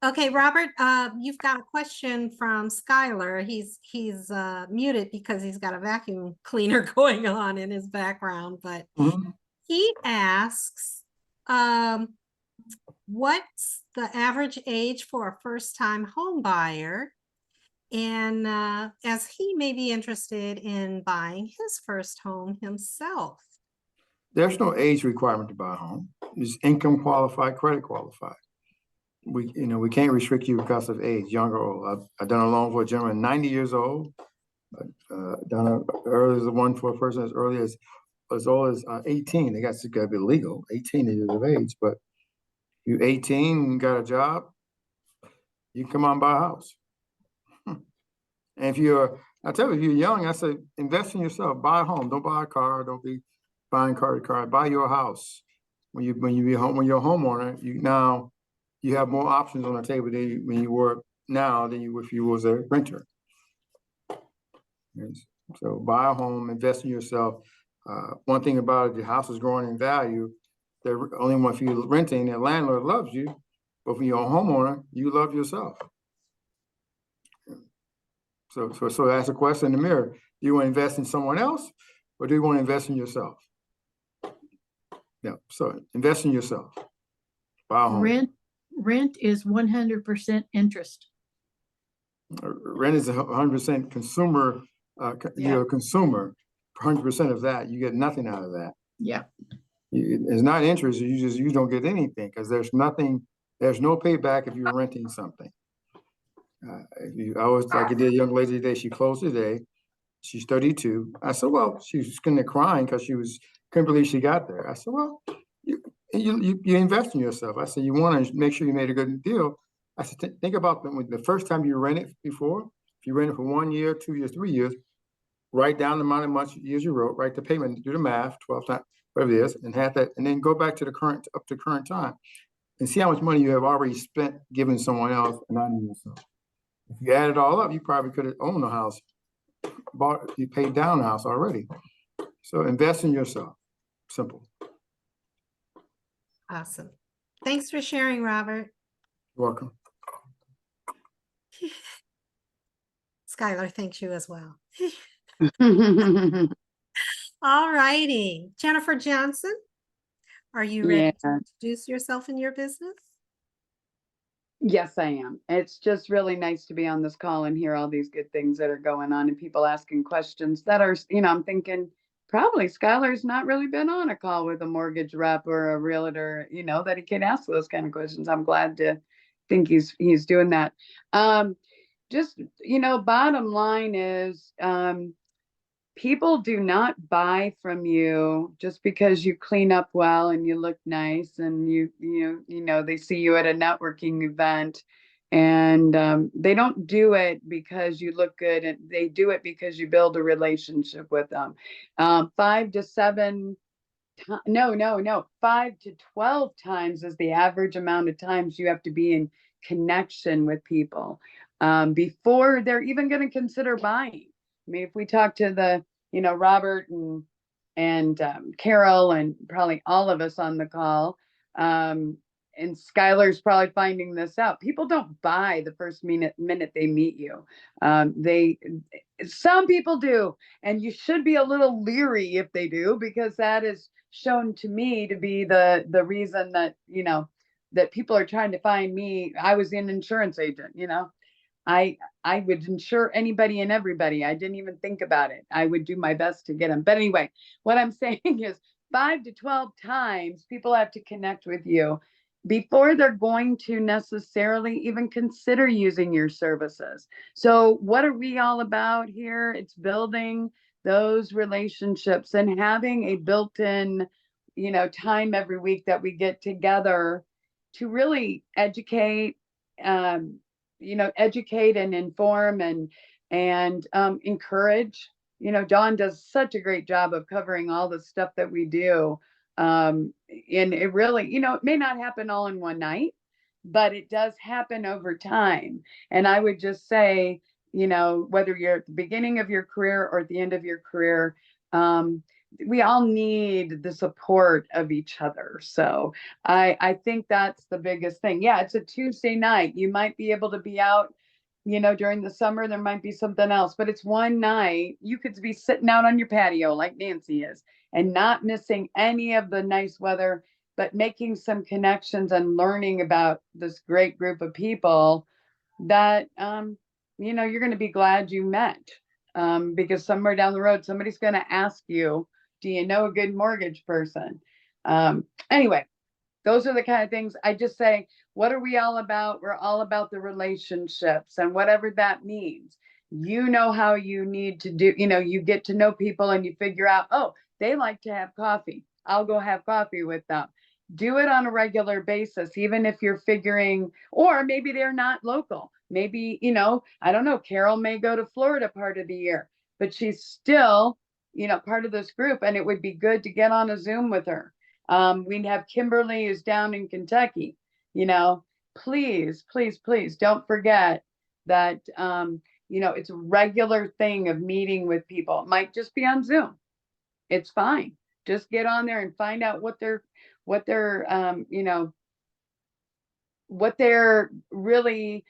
Okay, Robert, you've got a question from Skylar. He's muted because he's got a vacuum cleaner going on in his background, but he asks, what's the average age for a first-time home buyer? And as he may be interested in buying his first home himself. there's no age requirement to buy a home. It's income qualified, credit qualified. We can't restrict you because of age, young or old. I've done a loan for a gentleman 90 years old. Done the one for a person as early as old as 18. They got to be legal, 18 years of age. But you 18 and got a job, you can come on and buy a house. And if I tell you, if you're young, I say invest in yourself, buy a home, don't buy a car, don't be buying car, buy your house. When you're a homeowner, you have more options on the table when you were now than if you was a renter. Yes. So buy a home, invest in yourself. One thing about it, your house is growing in value. The only one, if you're renting, the landlord loves you, but when you're a homeowner, you love yourself. So ask a question in the mirror. Do you want to invest in someone else, or do you want to invest in yourself? Yeah, so invest in yourself. Buy a home. Rent is 100% interest. Rent is 100% consumer. You're a consumer. 100% of that, you get nothing out of that. Yeah. It's not interest. You don't get anything because there's no payback if you're renting something. I did a young lady today. She closed today. She's 32. I said, well, she was kind of crying because couldn't believe she got there. I said, well, you invest in yourself. I said, you want to make sure you made a good deal. I said, think about the first time you rented before. If you rented for 1 year, 2 years, 3 years, write down the amount of years you wrote, write the payment, do the math, 12 times, whatever it is, and have that, and then go back to up to current time and see how much money you have already spent giving someone else and not in yourself. If you add it all up, you probably could have owned a house, you paid down a house already. So invest in yourself. Simple. Awesome. Thanks for sharing, Robert. You're welcome. Skylar thanks you as well. All righty. Jennifer Johnson, are you ready to introduce yourself and your business? Yes, I am. It's just really nice to be on this call and hear all these good things that are going on and people asking questions that are, I'm thinking probably Skylar's not really been on a call with a mortgage rep or a realtor, that he can ask those kind of questions. I'm glad to think he's doing that. Just, bottom line is, people do not buy from you just because you clean up well and you look nice and they see you at a networking event, and they don't do it because you look good, and they do it because you build a relationship with them. 5 to 12 times is the average amount of times you have to be in connection with people before they're even going to consider buying. I mean, if we talk to Robert and Carol and probably all of us on the call, and Skylar's probably finding this out. People don't buy the first minute they meet you. Some people do, and you should be a little leery if they do, because that is shown to me to be the reason that, that people are trying to find me. I was an insurance agent, I would insure anybody and everybody. I didn't even think about it. I would do my best to get them. But anyway, what I'm saying is 5 to 12 times people have to connect with you. before they're going to necessarily even consider using your services. So what are we all about here? It's building those relationships and having a built-in, time every week that we get together to really educate, educate and inform and encourage. Dawn does such a great job of covering all the stuff that we do. And it really, it may not happen all in one night, but it does happen over time. And I would just say, whether you're at the beginning of your career or at the end of your career, we all need the support of each other. So I think that's the biggest thing. Yeah, it's a Tuesday night. You might be able to be out, during the summer, there might be something else, but it's one night. You could be sitting out on your patio like Nancy is and not missing any of the nice weather, but making some connections and learning about this great group of people that, you're going to be glad you met. Because somewhere down the road, somebody's going to ask you, do you know a good mortgage person? Anyway, those are the kind of things I just say, what are we all about? We're all about the relationships and whatever that means. You know how you need to do, you get to know people and you figure out, oh, they like to have coffee. I'll go have coffee with them. Do it on a regular basis, even if you're figuring, or maybe they're not local. Maybe, I don't know, Carol may go to Florida part of the year, but she's still, part of this group, and it would be good to get on a Zoom with her. We'd have Kimberly who's down in Kentucky. Please, please, please don't forget that, it's a regular thing of meeting with people. It might just be on Zoom. It's fine. Just get on there and find out what they're really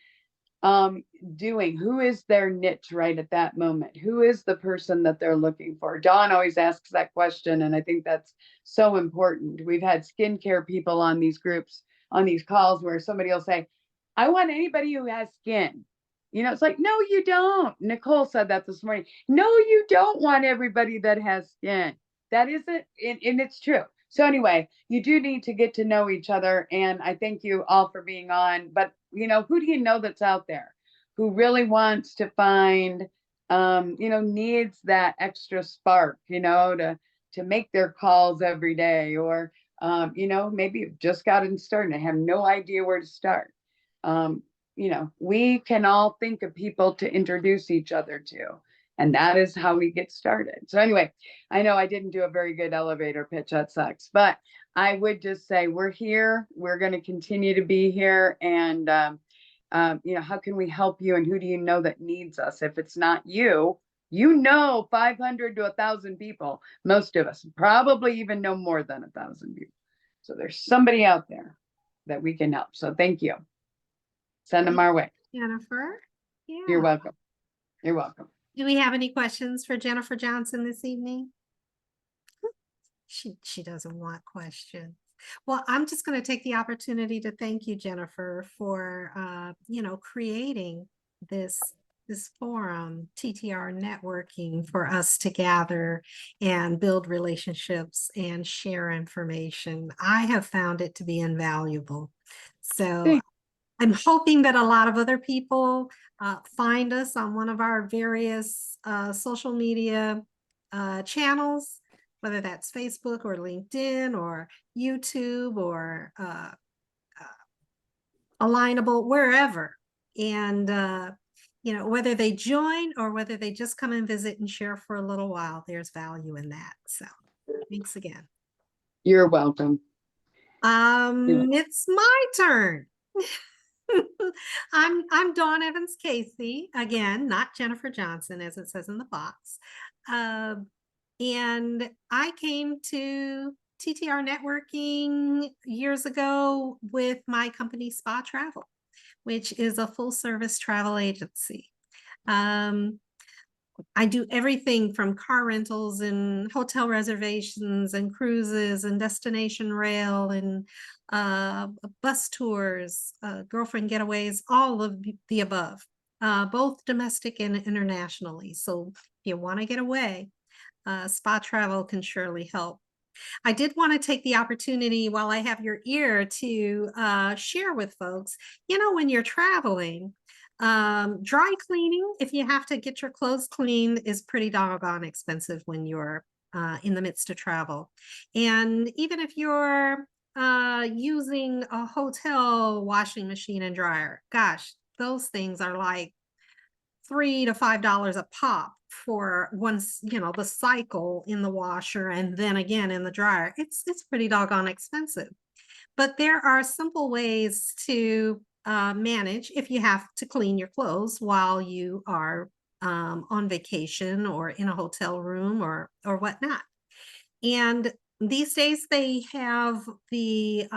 doing. Who is their niche right at that moment? Who is the person that they're looking for? Dawn always asks that question, and I think that's so important. We've had skincare people on these groups, on these calls, where somebody will say, I want anybody who has skin. It's like, no, you don't. Nicole said that this morning. No, you don't want everybody that has skin. That isn't, and it's true. So anyway, you do need to get to know each other. And I thank you all for being on. But, who do you know that's out there who really wants to find, needs that extra spark, to make their calls every day, or, maybe you've just gotten started and have no idea where to start. We can all think of people to introduce each other to. And that is how we get started. So anyway, I know I didn't do a very good elevator pitch. That sucks. But I would just say we're here. We're going to continue to be here. And, how can we help you? And who do you know that needs us? If it's not you, 500 to 1,000 people. Most of us probably even know more than 1,000 people. So there's somebody out there that we can help. So thank you. Send them our way. Jennifer? Yeah. You're welcome. You're welcome. Do we have any questions for Jennifer Johnson this evening? She doesn't want questions. Well, I'm just going to take the opportunity to thank you, Jennifer, for creating this forum, TTR networking, for us to gather and build relationships and share information. I have found it to be invaluable. So I'm hoping that a lot of other people find us on one of our various social media channels, whether that's Facebook or LinkedIn or YouTube or Alignable, wherever. And, whether they join or whether they just come and visit and share for a little while, there's value in that. So thanks again. You're welcome. It's my turn. I'm Dawn Evans Casey, again, not Jennifer Johnson, as it says in the box. And I came to TTR networking years ago with my company Spa Travel, which is a full service travel agency. I do everything from car rentals and hotel reservations and cruises and destination rail and bus tours, girlfriend getaways, all of the above, both domestic and internationally. So if you want to get away, Spa Travel can surely help. I did want to take the opportunity while I have your ear to share with folks, when you're traveling, dry cleaning, if you have to get your clothes clean, is pretty doggone expensive when you're in the midst of travel. And even if you're using a hotel washing machine and dryer, gosh, those things are like $3 to $5 a pop for once, the cycle in the washer and then again in the dryer. It's pretty doggone expensive. But there are simple ways to manage if you have to clean your clothes while you are on vacation or in a hotel room or whatnot. And these days they have the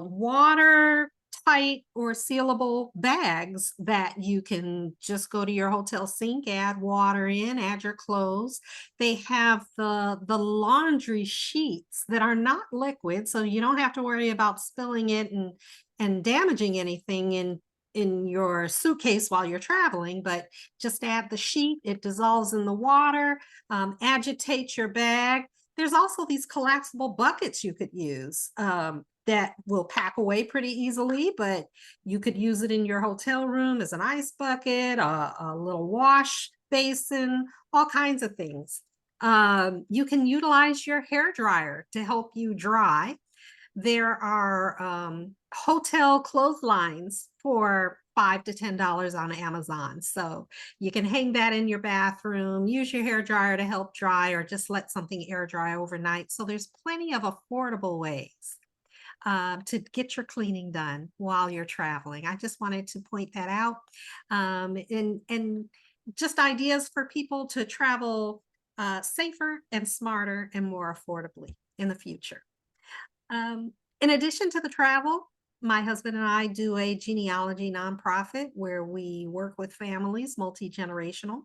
watertight or sealable bags that you can just go to your hotel sink, add water in, add your clothes. They have the laundry sheets that are not liquid, so you don't have to worry about spilling it and damaging anything in your suitcase while you're traveling, but just add the sheet, it dissolves in the water, agitate your bag. There's also these collapsible buckets you could use that will pack away pretty easily, but you could use it in your hotel room as an ice bucket, a little wash basin, all kinds of things. You can utilize your hair dryer to help you dry. There are hotel clotheslines for $5 to $10 on Amazon. So you can hang that in your bathroom, use your hair dryer to help dry, or just let something air dry overnight. So there's plenty of affordable ways to get your cleaning done while you're traveling. I just wanted to point that out. And just ideas for people to travel safer and smarter and more affordably in the future. In addition to the travel, my husband and I do a genealogy nonprofit where we work with families, multi-generational,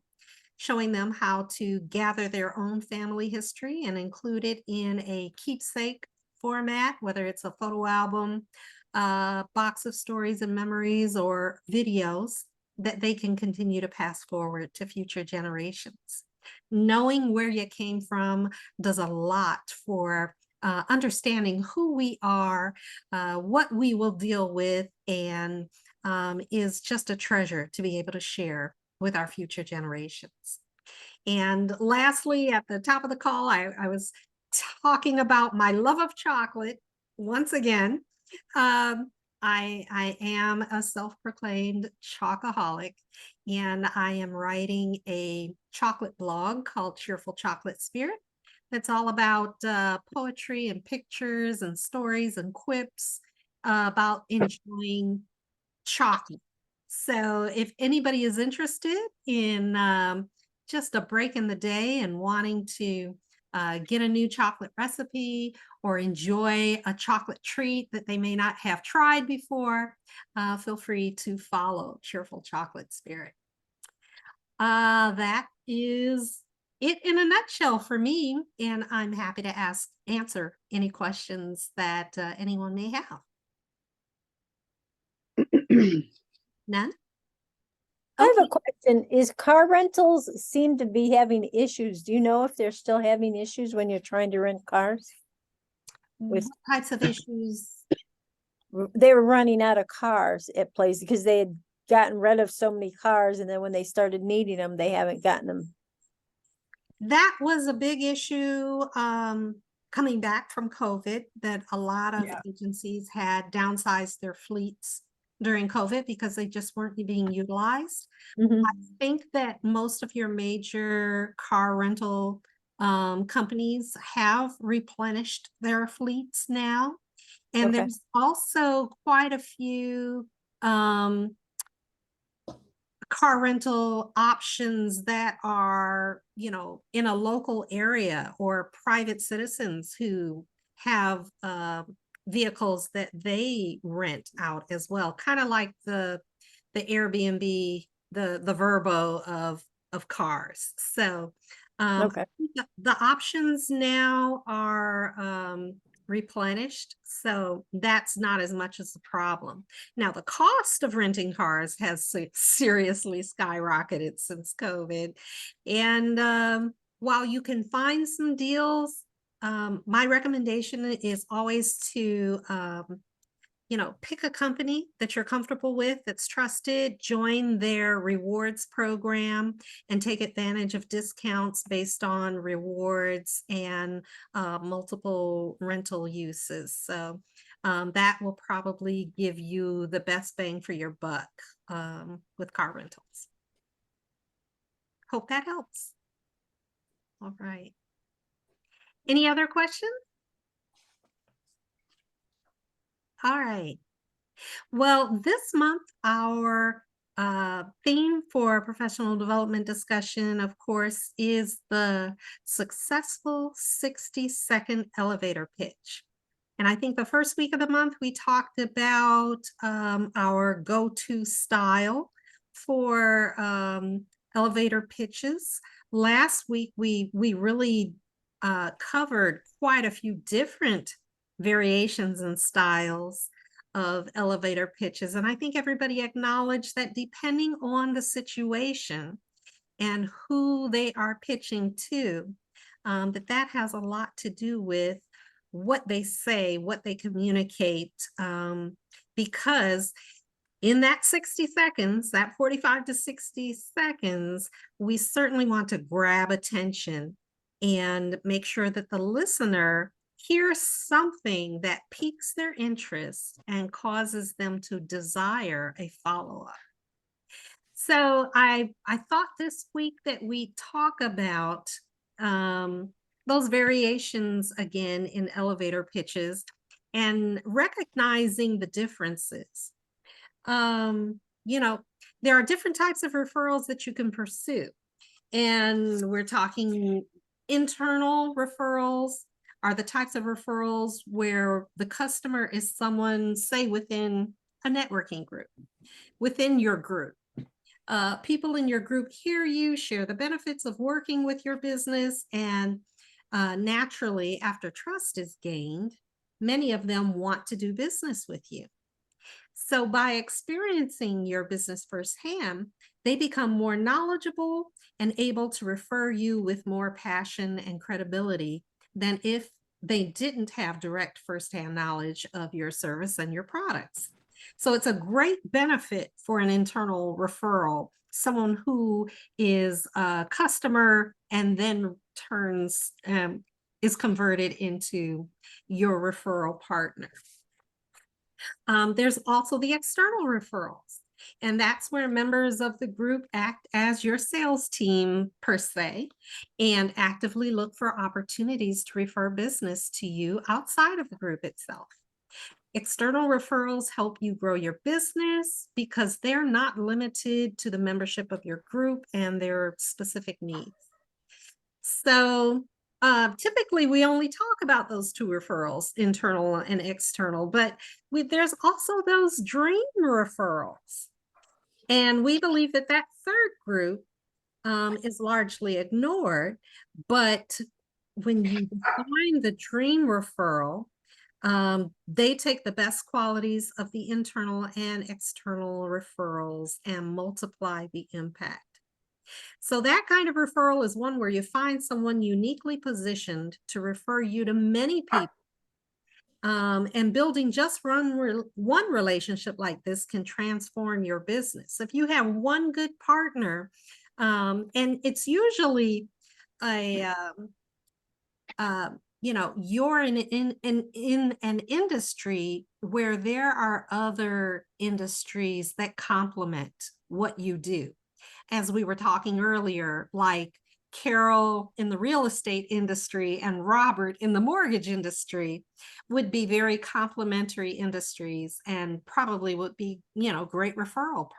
showing them how to gather their own family history and include it in a keepsake format, whether it's a photo album, box of stories and memories, or videos that they can continue to pass forward to future generations. Knowing where you came from does a lot for understanding who we are, what we will deal with, and is just a treasure to be able to share with our future generations. And lastly, at the top of the call, I was talking about my love of chocolate once again. I am a self-proclaimed chocoholic, and I am writing a chocolate blog called Cheerful Chocolate Spirit. That's all about poetry and pictures and stories and quips about enjoying chocolate. So if anybody is interested in just a break in the day and wanting to get a new chocolate recipe or enjoy a chocolate treat that they may not have tried before, feel free to follow Cheerful Chocolate Spirit. That is it in a nutshell for me, and I'm happy to answer any questions that anyone may have. None? I have a question. Is car rentals seem to be having issues? Do you know if they're still having issues when you're trying to rent cars? What types of issues? They were running out of cars at places because they had gotten rid of so many cars, and then when they started needing them, they haven't gotten them. That was a big issue coming back from COVID, that a lot of agencies had downsized their fleets during COVID because they just weren't being utilized. Mhm. I think that most of your major car rental companies have replenished their fleets now. And Okay. there's also quite a few car rental options that are, in a local area, or private citizens who have vehicles that they rent out as well, kind of like the Airbnb, the Vrbo of cars. So Okay. the options now are replenished, so that's not as much as the problem. Now, the cost of renting cars has seriously skyrocketed since COVID, and while you can find some deals, my recommendation is always to, pick a company that you're comfortable with, that's trusted, join their rewards program, and take advantage of discounts based on rewards and multiple rental uses. So that will probably give you the best bang for your buck with car rentals. Hope that helps. All right. Any other questions? All right. Well, this month, our theme for professional development discussion, of course, is the successful 60-second elevator pitch. And I think the first week of the month, we talked about our go-to style for elevator pitches. Last week, we really covered quite a few different variations and styles of elevator pitches. And I think everybody acknowledged that depending on the situation and who they are pitching to, that has a lot to do with what they say, what they communicate, because in that 60 seconds, that 45 to 60 seconds, we certainly want to grab attention and make sure that the listener hears something that piques their interest and causes them to desire a follow-up. So I thought this week that we talk about those variations again in elevator pitches and recognizing the differences. There are different types of referrals that you can pursue. And we're talking internal referrals are the types of referrals where the customer is someone, say, within a networking group, within your group. People in your group hear you, share the benefits of working with your business, and naturally, after trust is gained, many of them want to do business with you. So by experiencing your business firsthand, they become more knowledgeable and able to refer you with more passion and credibility than if they didn't have direct firsthand knowledge of your service and your products. So it's a great benefit for an internal referral, someone who is a customer and then is converted into your referral partner. There's also the external referrals, and that's where members of the group act as your sales team per se, and actively look for opportunities to refer business to you outside of the group itself. External referrals help you grow your business because they're not limited to the membership of your group and their specific needs. So typically, we only talk about those two referrals, internal and external, but there's also those dream referrals. And we believe that third group is largely ignored. But when you define the dream referral, they take the best qualities of the internal and external referrals and multiply the impact. So that kind of referral is one where you find someone uniquely positioned to refer you to many people. And building just one relationship like this can transform your business. If you have one good partner, and it's usually you're in an industry where there are other industries that complement what you do. As we were talking earlier, like Carol in the real estate industry and Robert in the mortgage industry would be very complementary industries and probably would be, great referral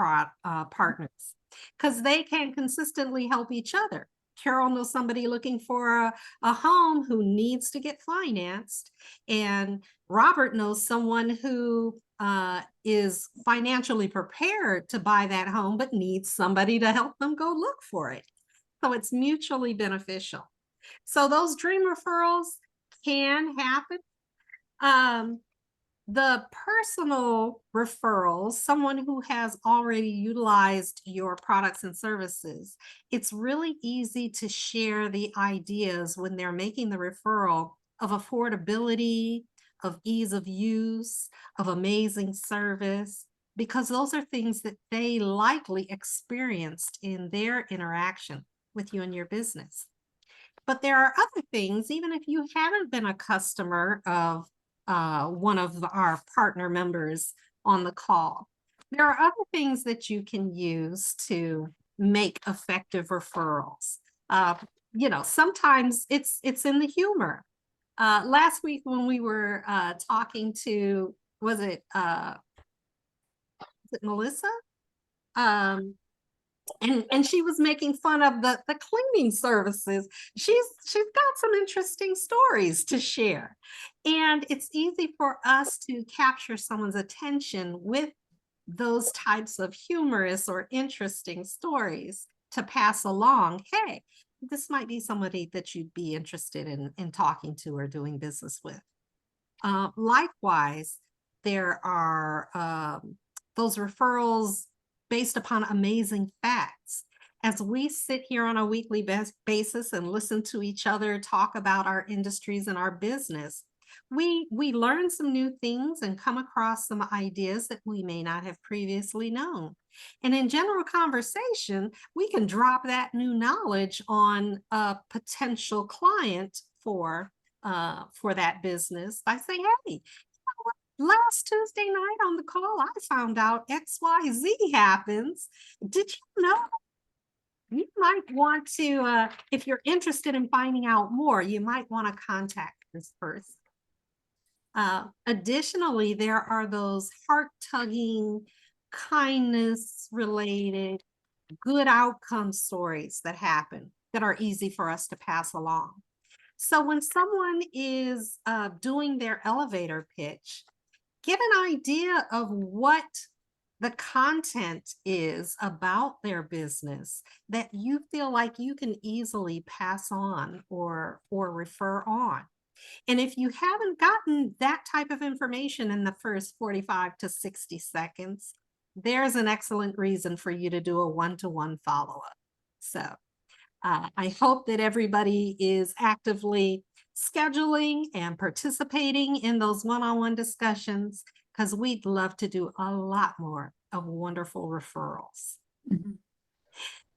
partners because they can consistently help each other. Carol knows somebody looking for a home who needs to get financed, and Robert knows someone who is financially prepared to buy that home, but needs somebody to help them go look for it. So it's mutually beneficial. So those dream referrals can happen. The personal referrals, someone who has already utilized your products and services, it's really easy to share the ideas when they're making the referral of affordability, of ease of use, of amazing service, because those are things that they likely experienced in their interaction with you and your business. But there are other things, even if you haven't been a customer of one of our partner members on the call, there are other things that you can use to make effective referrals. Sometimes it's in the humor. Last week when we were talking to, was it Melissa? And she was making fun of the cleaning services. She's got some interesting stories to share. And it's easy for us to capture someone's attention with those types of humorous or interesting stories to pass along. Hey, this might be somebody that you'd be interested in talking to or doing business with. Likewise, there are those referrals based upon amazing facts. As we sit here on a weekly basis and listen to each other talk about our industries and our business, we learn some new things and come across some ideas that we may not have previously known. And in general conversation, we can drop that new knowledge on a potential client for that business by saying, hey, last Tuesday night on the call, I found out XYZ happens. Did you know? You might want to, if you're interested in finding out more, you might want to contact this person. Additionally, there are those heart-tugging, kindness-related, good outcome stories that happen that are easy for us to pass along. So when someone is doing their elevator pitch, get an idea of what the content is about their business that you feel like you can easily pass on or refer on. And if you haven't gotten that type of information in the first 45 to 60 seconds, there's an excellent reason for you to do a one-to-one follow-up. So I hope that everybody is actively scheduling and participating in those one-on-one discussions, because we'd love to do a lot more of wonderful referrals. Mhm.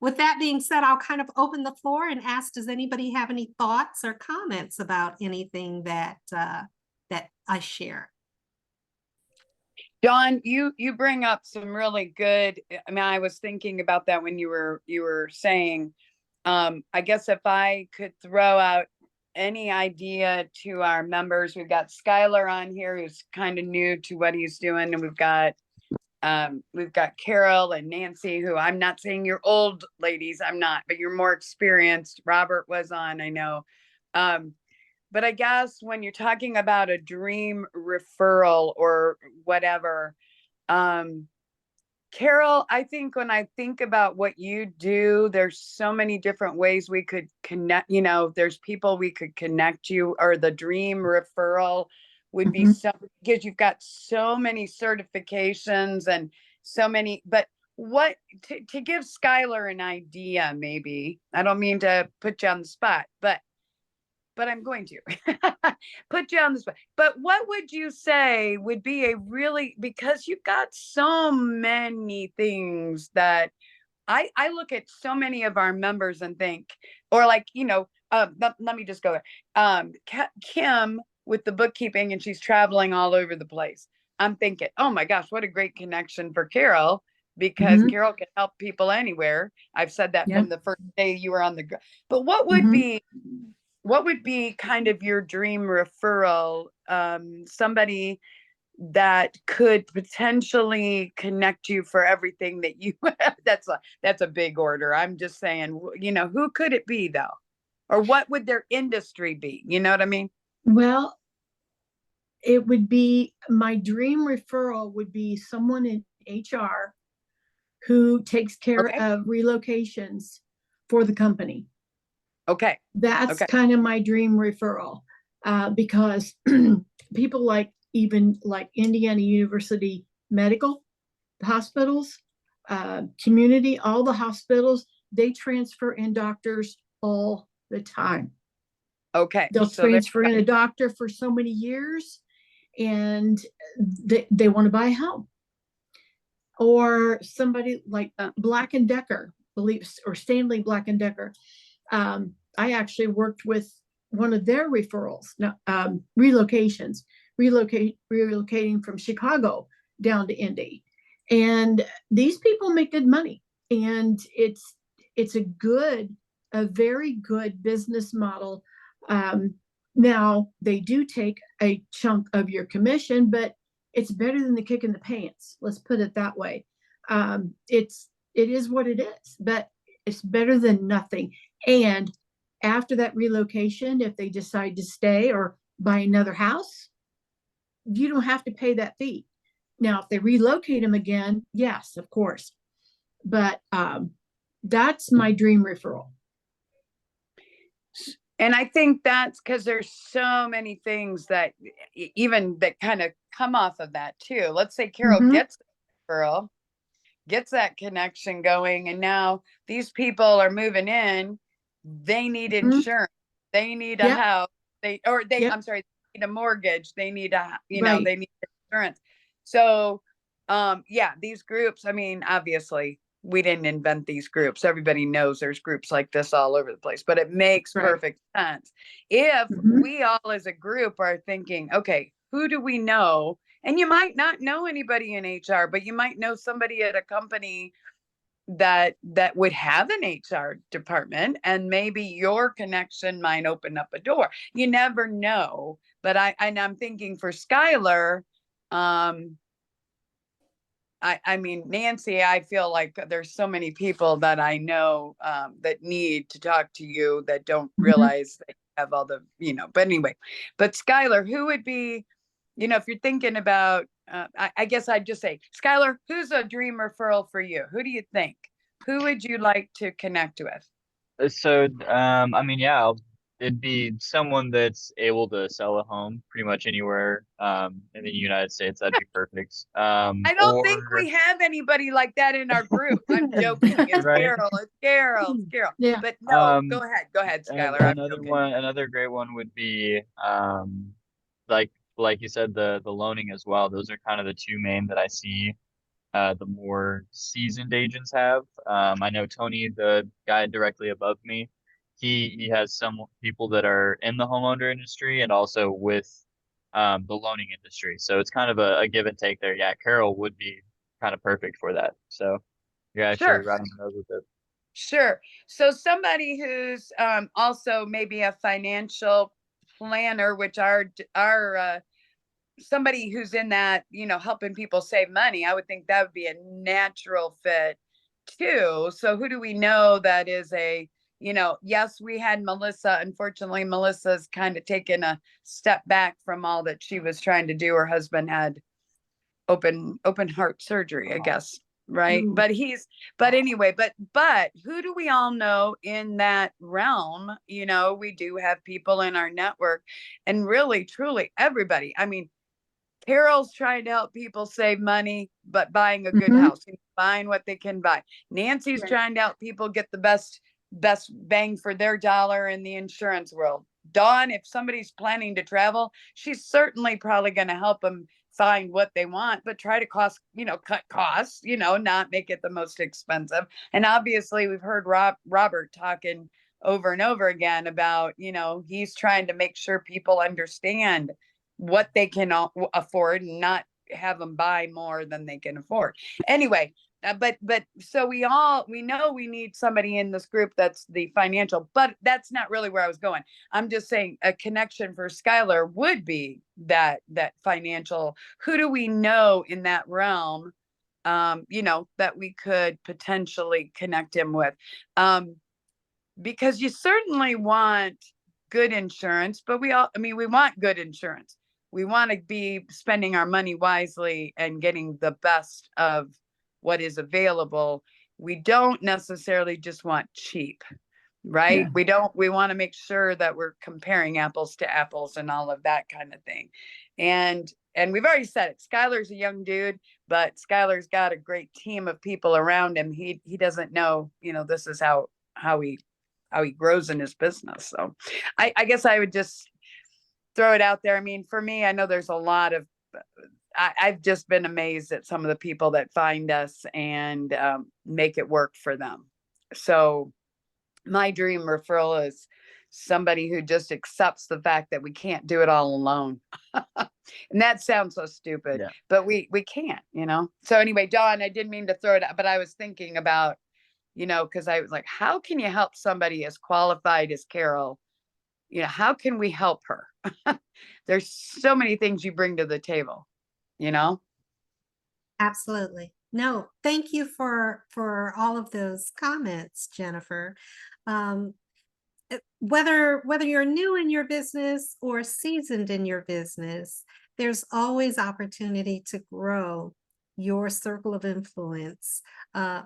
With that being said, I'll kind of open the floor and ask, does anybody have any thoughts or comments about anything that I share? Dawn, you bring up some really good, I mean, I was thinking about that when you were saying, I guess if I could throw out any idea to our members, we've got Skylar on here who's kind of new to what he's doing, and we've got Carol and Nancy, who I'm not saying you're old ladies, I'm not, but you're more experienced. Robert was on, I know. But I guess when you're talking about a dream referral or whatever, Carol, I think when I think about what you do, there's so many different ways we could connect, there's people we could connect you, or the dream referral would be so, because you've got so many certifications and so many, but what, to give Skylar an idea, maybe, I don't mean to put you on the spot, but I'm going to put you on the spot. But what would you say would be a really, because you've got so many things that I look at so many of our members and think, or like, let me just go there. Kim with the bookkeeping, and she's traveling all over the place. I'm thinking, oh my gosh, what a great connection for Carol, because Carol can help people anywhere. I've said that from the first day you were on the, but what would be kind of your dream referral, somebody that could potentially connect you for everything that you have? That's a big order. I'm just saying, who could it be though? Or what would their industry be? You know what I mean? Well, it would be, my dream referral would be someone in HR who takes care of relocations for the company. That's kind of my dream referral, because people like even like Indiana University Medical, the hospitals, community, all the hospitals, they transfer in doctors all the time. Okay. They'll so there- transfer in a doctor for so many years and they want to buy a home. Or somebody like Black and Decker, believes, or Stanley Black and Decker. I actually worked with one of their referrals, relocations, relocating from Chicago down to Indy. And these people make good money. And it's a very good business model. Now they do take a chunk of your commission, but it's better than the kick in the pants. Let's put it that way. It is what it is, but it's better than nothing. And after that relocation, if they decide to stay or buy another house, you don't have to pay that fee. Now, if they relocate them again, yes, of course. But that's my dream referral. And I think that's because there's so many things that even that kind of come off of that too. Let's say Carol Mhm. gets the referral, gets that connection going, and now these people are moving in. They need Mhm. insurance. They need a Yep. house. Yep. I'm sorry, they need a mortgage. They need Right. they need insurance. So, yeah, these groups, I mean, obviously we didn't invent these groups. Everybody knows there's groups like this all over the place, but it makes Right. perfect sense. If Mhm. we all as a group are thinking, okay, who do we know? And you might not know anybody in HR, but you might know somebody at a company that would have an HR department, and maybe your connection might open up a door. You never know. But I'm thinking for Skylar, I mean, Nancy, I feel like there's so many people that I know that need to talk to you that don't Mhm. realize that you have all the, but anyway, but Skylar, who would be, if you're thinking about, I guess I'd just say, Skylar, who's a dream referral for you? Who do you think? Who would you like to connect with? So, I mean, yeah, it'd be someone that's able to sell a home pretty much anywhere, in the United States. That'd be perfect. I don't think we have anybody like that in our group. I'm joking. It's Right. Carol. It's Carol. It's Carol. Yeah. But no, Um, go ahead, and Skylar. I'm another joking. one, another great one would be, like you said, the loaning as well. Those are kind of the two main that I see the more seasoned agents have. I know Tony, the guy directly above me, he has some people that are in the homeowner industry and also with the loaning industry. So it's kind of a give and take there. Yeah, Carol would be kind of perfect for that. So you're actually Sure. right on the nose with it. Sure. So somebody who's also maybe a financial planner, which are somebody who's in that, helping people save money, I would think that would be a natural fit too. So who do we know that is yes, we had Melissa. Unfortunately, Melissa's kind of taken a step back from all that she was trying to do. Her husband had open heart surgery, I guess. Right. Ooh. But anyway, but who do we all know in that realm? We do have people in our network, and really, truly everybody. I mean, Carol's trying to help people save money, but buying a good Mhm. house, buying what they can buy. Nancy's Right. trying to help people get the best bang for their dollar in the insurance world. Dawn, if somebody's planning to travel, she's certainly probably going to help them find what they want, but try to cut costs, not make it the most expensive. And obviously we've heard Robert talking over and over again about, he's trying to make sure people understand what they can afford and not have them buy more than they can afford. Anyway, but so we know we need somebody in this group that's the financial, but that's not really where I was going. I'm just saying a connection for Skylar would be that financial. Who do we know in that realm, that we could potentially connect him with? Because you certainly want good insurance, but we want good insurance. We want to be spending our money wisely and getting the best of what is available. We don't necessarily just want cheap. right? Yeah. We want to make sure that we're comparing apples to apples and all of that kind of thing. And we've already said it. Skylar's a young dude, but Skylar's got a great team of people around him. He doesn't know, this is how he grows in his business. So I guess I would just throw it out there. I mean, for me, I know there's a lot of I've just been amazed at some of the people that find us and make it work for them. So my dream referral is somebody who just accepts the fact that we can't do it all alone. And that sounds so stupid, Yeah. but we can't, So anyway, Dawn, I didn't mean to throw it out, but I was thinking about, because I was like, how can you help somebody as qualified as Carol? How can we help her? There's so many things you bring to the table, Absolutely. No, thank you for all of those comments, Jennifer. Whether you're new in your business or seasoned in your business, there's always opportunity to grow your circle of influence,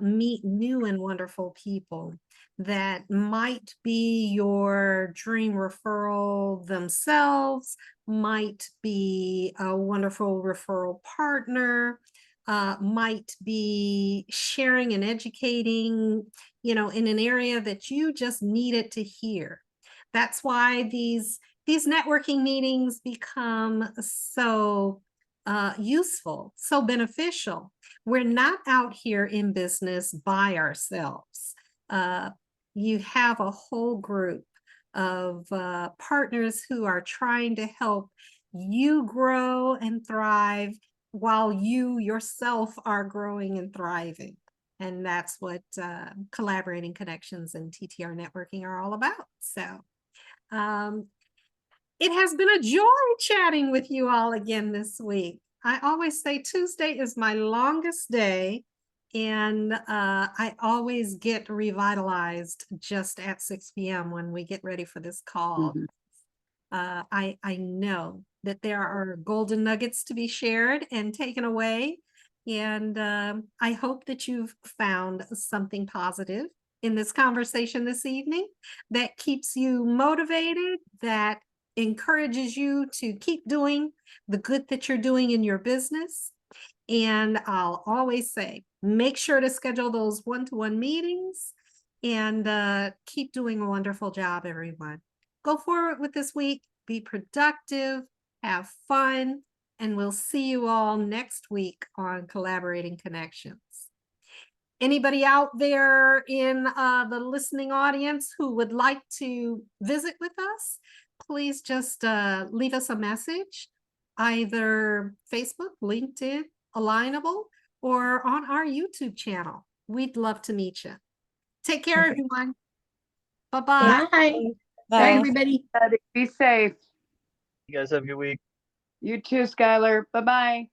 meet new and wonderful people that might be your dream referral themselves, might be a wonderful referral partner, might be sharing and educating, in an area that you just needed to hear. That's why these networking meetings become so useful, so beneficial. We're not out here in business by ourselves. You have a whole group of partners who are trying to help you grow and thrive while you yourself are growing and thriving. And that's what collaborating connections and TTR networking are all about. So it has been a joy chatting with you all again this week. I always say Tuesday is my longest day, and I always get revitalized just at 6 p.m. when we get ready for this call. Mhm. I know that there are golden nuggets to be shared and taken away. And I hope that you've found something positive in this conversation this evening that keeps you motivated, that encourages you to keep doing the good that you're doing in your business. And I'll always say, make sure to schedule those one-to-one meetings and keep doing a wonderful job, everyone. Go forward with this week, be productive, have fun, and we'll see you all next week on Collaborating Connections. Anybody out there in the listening audience who would like to visit with us, please just leave us a message, either Facebook, LinkedIn, Alignable, or on our YouTube channel. We'd love to meet you. Take care, Perfect. everyone. Bye-bye. Bye. Bye, Bye. everybody. Be safe. You guys have a good week. You too, Skylar. Bye-bye.